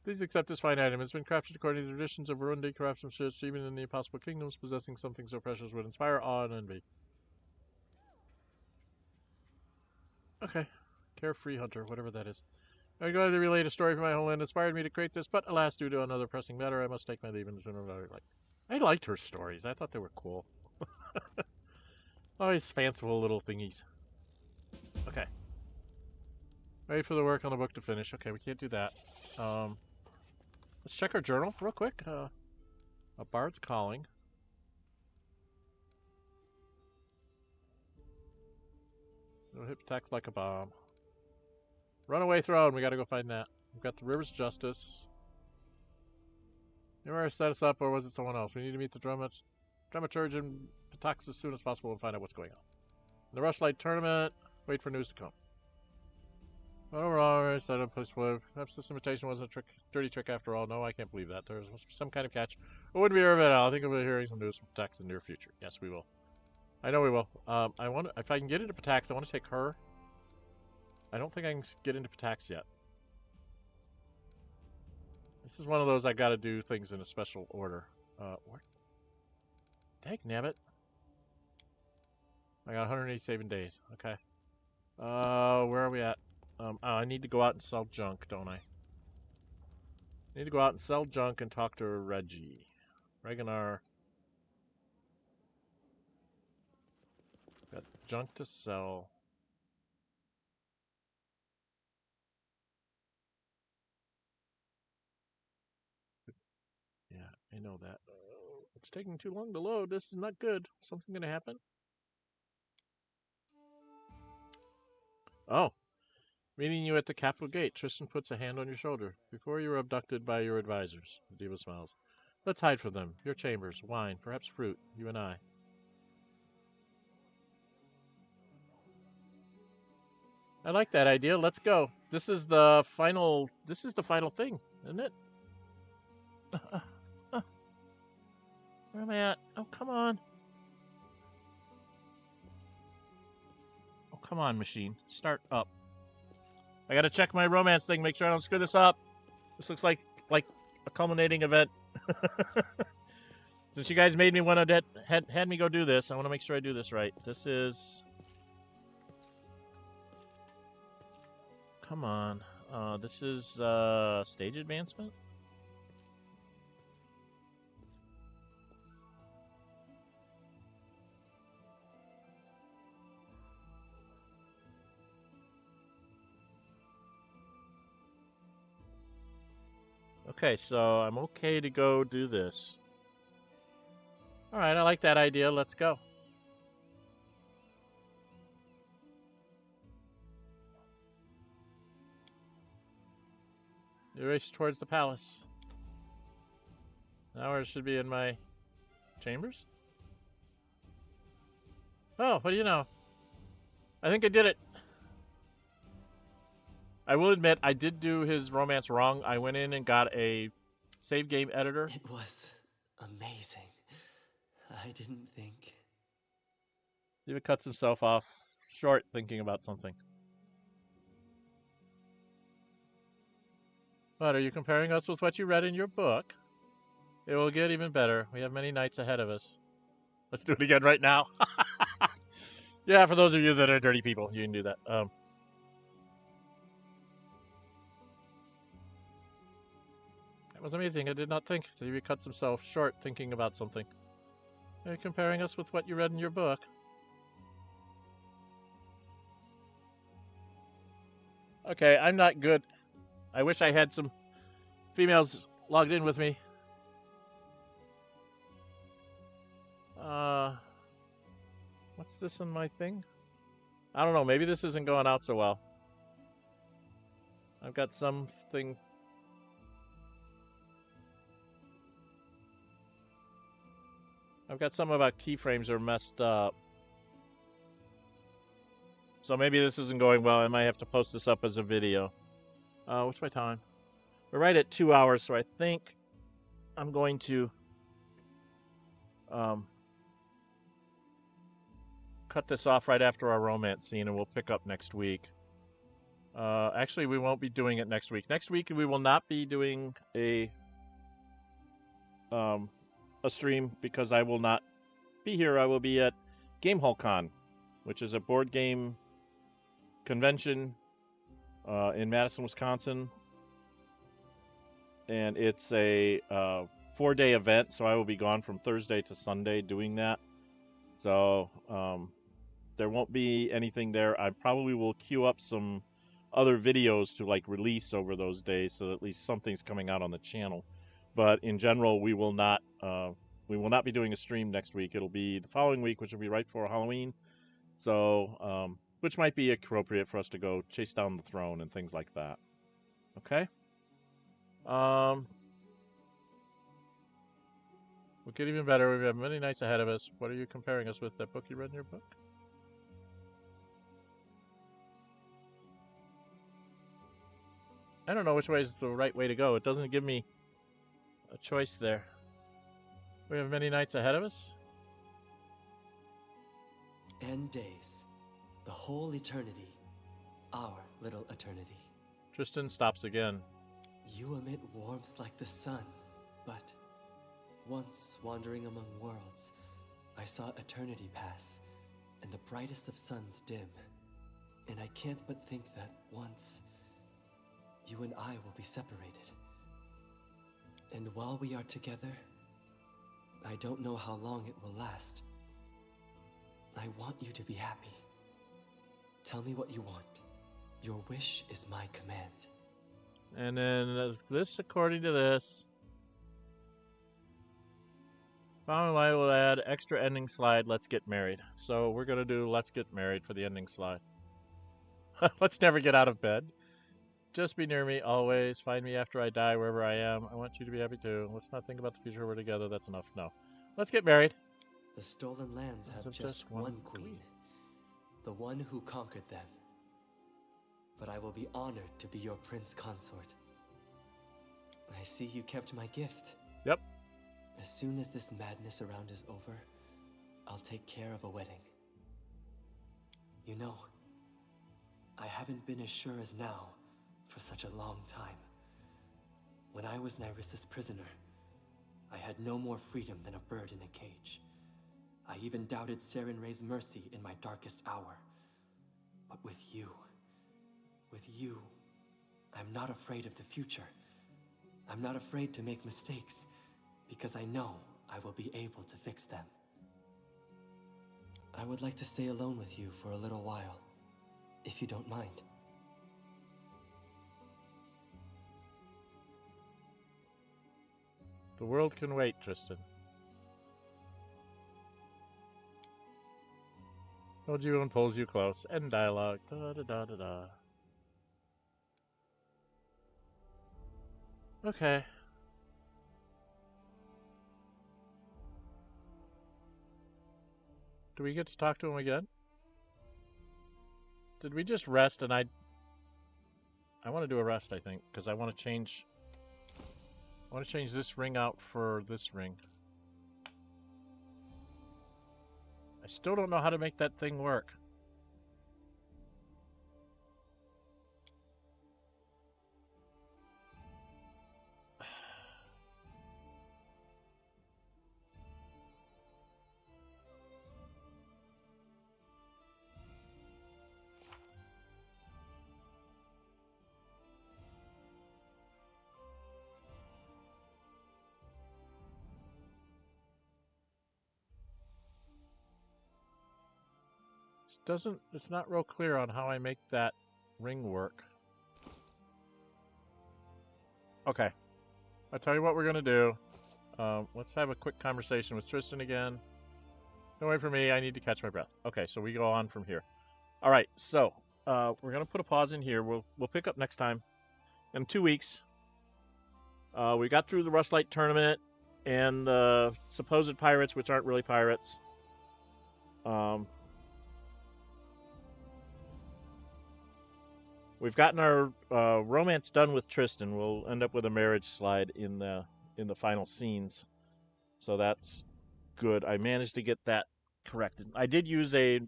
S1: Please accept this fine item. It's been crafted according to the traditions of Burundi craftsmanship. Even in the impossible kingdoms, possessing something so precious would inspire awe and envy. Okay. Carefree hunter, whatever that is. I'm glad to relate a story from my homeland. Inspired me to create this, but alas, due to another pressing matter, I must take my leave and sooner or later. I liked her stories. I thought they were cool. Always fanciful little thingies. Okay. Wait for the work on the book to finish. Okay, we can't do that. Let's check our journal real quick. A Bard's Calling. No hip attacks like a bomb. Runaway Throne. We gotta go find that. We've got the Rivers of Justice. You ever set us up, or was it someone else? We need to meet the dramaturge in Patax as soon as possible and find out what's going on. The Rushlight tournament. Wait for news to come. Overall, I set up place flip. Perhaps this invitation wasn't a dirty trick after all. No, I can't believe that. There must be some kind of catch. It wouldn't be a bit. I'll think of hearing some news from Patax in the near future. Yes, we will. I know we will. I want if I can get into Patax, I want to take her. I don't think I can get into Patax yet. This is one of those I got to do things in a special order. What? Dagnabbit. I got 187 days. Okay. Where are we at? I need to go out and sell junk, don't I? I need to go out and sell junk and talk to Reggie. Reganar. Got junk to sell. Yeah, I know that. It's taking too long to load. This is not good. Something gonna happen? Oh. Meeting you at the capital gate, Tristan puts a hand on your shoulder. Before you were abducted by your advisors. The diva smiles. Let's hide from them. Your chambers, wine, perhaps fruit, you and I. I like that idea. Let's go. This is the final thing, isn't it? Where am I at? Oh, come on. Oh, come on, machine. Start up. I gotta check my romance thing, make sure I don't screw this up. This looks like a culminating event. Since you guys made me want to had me go do this, I want to make sure I do this right. This is... Come on. This is stage advancement? Okay, so I'm okay to go do this. Alright, I like that idea. Let's go. You race towards the palace. Now I should be in my chambers? Oh, what do you know? I think I did it. I will admit, I did do his romance wrong. I went in and got a save game editor.
S7: It was amazing. I didn't think.
S1: He even cuts himself off short thinking about something. What, are you comparing us with what you read in your book? It will get even better. We have many nights ahead of us. Let's do it again right now. Yeah, for those of you that are dirty people, you can do that. That was amazing. I did not think. He cuts himself short thinking about something. Are you comparing us with what you read in your book? Okay, I'm not good. I wish I had some females logged in with me. What's this in my thing? I don't know. Maybe this isn't going out so well. I've got something. I've got some about keyframes are messed up. So maybe this isn't going well. I might have to post this up as a video. What's my time? We're right at 2 hours, so I think I'm going to cut this off right after our romance scene, and we'll pick up next week. Actually, we won't be doing it next week. Next week, we will not be doing a stream because I will not be here. I will be at GameHallCon, which is a board game convention in Madison, Wisconsin. And it's a 4-day event, so I will be gone from Thursday to Sunday doing that. So there won't be anything there. I probably will queue up some other videos to like release over those days, so at least something's coming out on the channel. But in general, we will not be doing a stream next week. It'll be the following week, which will be right before Halloween. So which might be appropriate for us to go chase down the throne and things like that. Okay. We'll get even better. We have many nights ahead of us. What are you comparing us with? That book you read in your book? I don't know which way is the right way to go. It doesn't give me a choice there. We have many nights ahead of us?
S7: And days. The whole eternity. Our little eternity.
S1: Tristan stops again.
S7: You emit warmth like the sun, but once wandering among worlds, I saw eternity pass, and the brightest of suns dim. And I can't but think that once, you and I will be separated. And while we are together, I don't know how long it will last. I want you to be happy. Tell me what you want. Your wish is my command.
S1: And then this, according to this, following line will add extra ending slide, let's get married. So we're going to do let's get married for the ending slide. Let's never get out of bed. Just be near me always. Find me after I die, wherever I am. I want you to be happy too. Let's not think about the future. We're together. That's enough. No. Let's get married.
S7: The stolen lands have just one queen. The one who conquered them. But I will be honored to be your prince consort. I see you kept my gift.
S1: Yep.
S7: As soon as this madness around is over, I'll take care of a wedding. You know, I haven't been as sure as now for such a long time. When I was Nyrissa's prisoner, I had no more freedom than a bird in a cage. I even doubted Sarenrae's mercy in my darkest hour. But with you, I'm not afraid of the future. I'm not afraid to make mistakes, because I know I will be able to fix them. I would like to stay alone with you for a little while, if you don't mind.
S1: The world can wait, Tristan. Holds you and pulls you close. End dialogue. Da da da da da. Okay. Do we get to talk to him again? Did we just rest and I want to do a rest, I think, because I want to change this ring out for this ring. I still don't know how to make that thing work. it's not real clear on how I make that ring work. Okay. I'll tell you what we're going to do. Let's have a quick conversation with Tristan again. Don't wait for me. I need to catch my breath. Okay, so we go on from here. All right, so we're going to put a pause in here. We'll pick up next time. In 2 weeks, we got through the Rushlight tournament and the supposed pirates, which aren't really pirates. We've gotten our romance done with Tristan. We'll end up with a marriage slide in the final scenes, so that's good. I managed to get that corrected. I did use a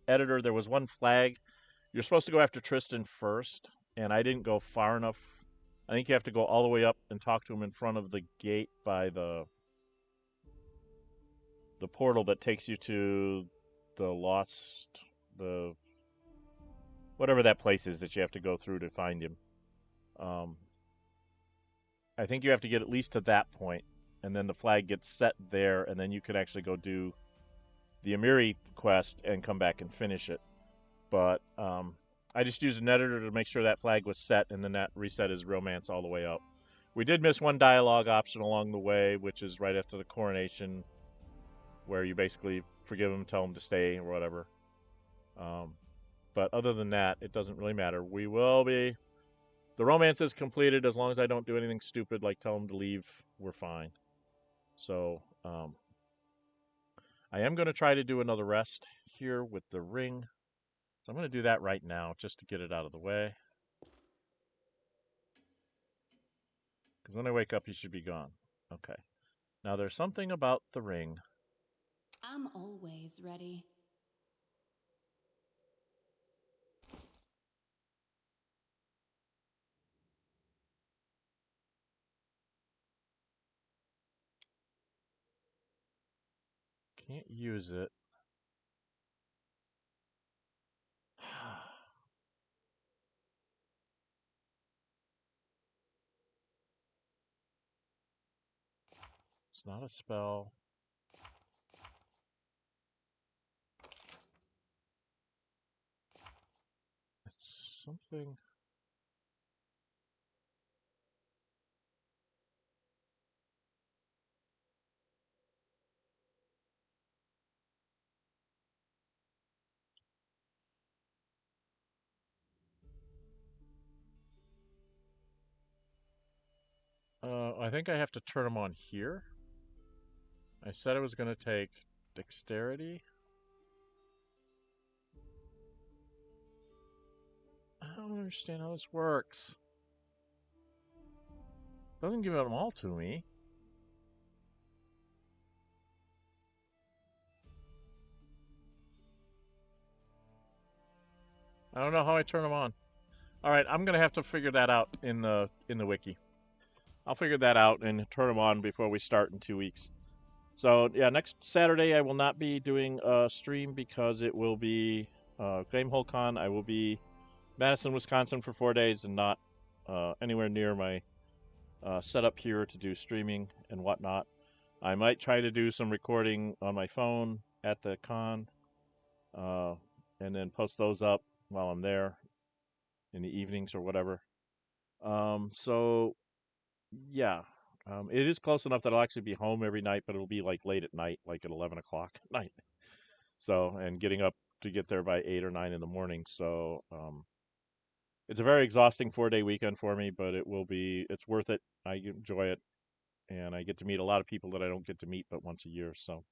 S1: editor. There was one flag. You're supposed to go after Tristan first, and I didn't go far enough. I think you have to go all the way up and talk to him in front of the gate by the portal that takes you to the whatever that place is that you have to go through to find him. I think you have to get at least to that point, and then the flag gets set there, and then you can actually go do the Amiri quest and come back and finish it. But I just used an editor to make sure that flag was set, and then that reset his romance all the way up. We did miss one dialogue option along the way, which is right after the coronation, where you basically forgive him, tell him to stay, or whatever. But other than that, it doesn't really matter. We will be... The romance is completed as long as I don't do anything stupid like tell him to leave. We're fine. So, I am going to try to do another rest here with the ring. So I'm going to do that right now just to get it out of the way. Because when I wake up, he should be gone. Okay. Now there's something about the ring.
S4: I'm always ready.
S1: Can't use it. It's not a spell. It's something... I think I have to turn them on here. I said I was going to take dexterity. I don't understand how this works. Doesn't give them all to me. I don't know how I turn them on. All right, I'm gonna have to figure that out in the wiki. I'll figure that out and turn them on before we start in 2 weeks. So yeah, next Saturday I will not be doing a stream because it will be GameholeCon. I will be Madison, Wisconsin for 4 days and not anywhere near my setup here to do streaming and whatnot. I might try to do some recording on my phone at the con and then post those up while I'm there in the evenings or whatever. So, yeah. It is close enough that I'll actually be home every night, but it'll be like late at night, like at 11 o'clock at night. So, and getting up to get there by 8 or 9 in the morning. So, it's a very exhausting 4-day weekend for me, but it's worth it. I enjoy it. And I get to meet a lot of people that I don't get to meet but once a year. So,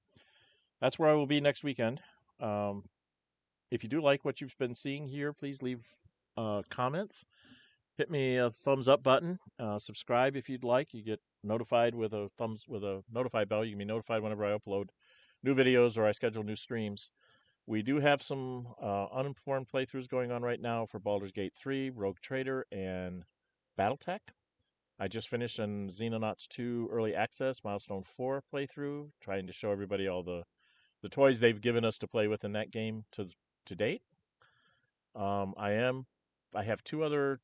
S1: that's where I will be next weekend. If you do like what you've been seeing here, please leave comments. Hit me a thumbs up button. Subscribe if you'd like. You get notified with a notify bell. You can be notified whenever I upload new videos or I schedule new streams. We do have some uninformed playthroughs going on right now for Baldur's Gate 3, Rogue Trader, and Battletech. I just finished an Xenonauts 2 Early Access Milestone 4 playthrough, trying to show everybody all the toys they've given us to play with in that game to date. I have two or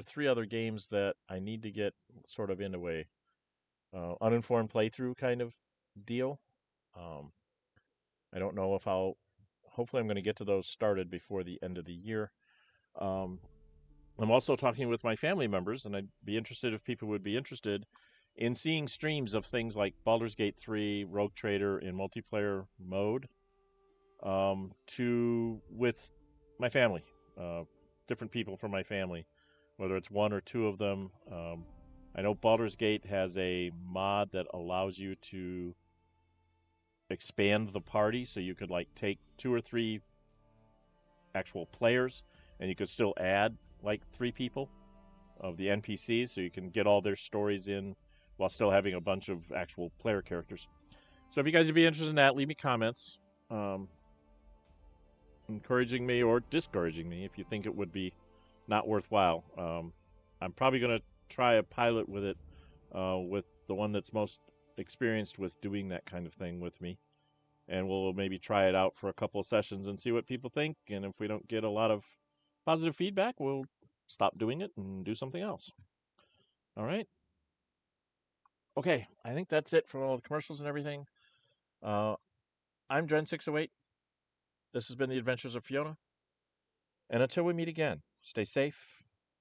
S1: three other games that I need to get sort of into a uninformed playthrough kind of deal. I don't know if I'll hopefully I'm going to get to those started before the end of the year. I'm also talking with my family members, and I'd be interested if people would be interested in seeing streams of things like Baldur's Gate 3, Rogue Trader in multiplayer mode, with my family, different people from my family, whether it's one or two of them. I know Baldur's Gate has a mod that allows you to expand the party, so you could like take 2 or 3 actual players, and you could still add like 3 people of the NPCs, so you can get all their stories in while still having a bunch of actual player characters. So if you guys would be interested in that, leave me comments, encouraging me or discouraging me if you think it would be not worthwhile. I'm probably going to try a pilot with it, with the one that's most experienced with doing that kind of thing with me. And we'll maybe try it out for a couple of sessions and see what people think. And if we don't get a lot of positive feedback, we'll stop doing it and do something else. All right. Okay, I think that's it for all the commercials and everything. I'm Dren608. This has been The Adventures of Fiona. And until we meet again, stay safe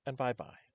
S1: and bye-bye.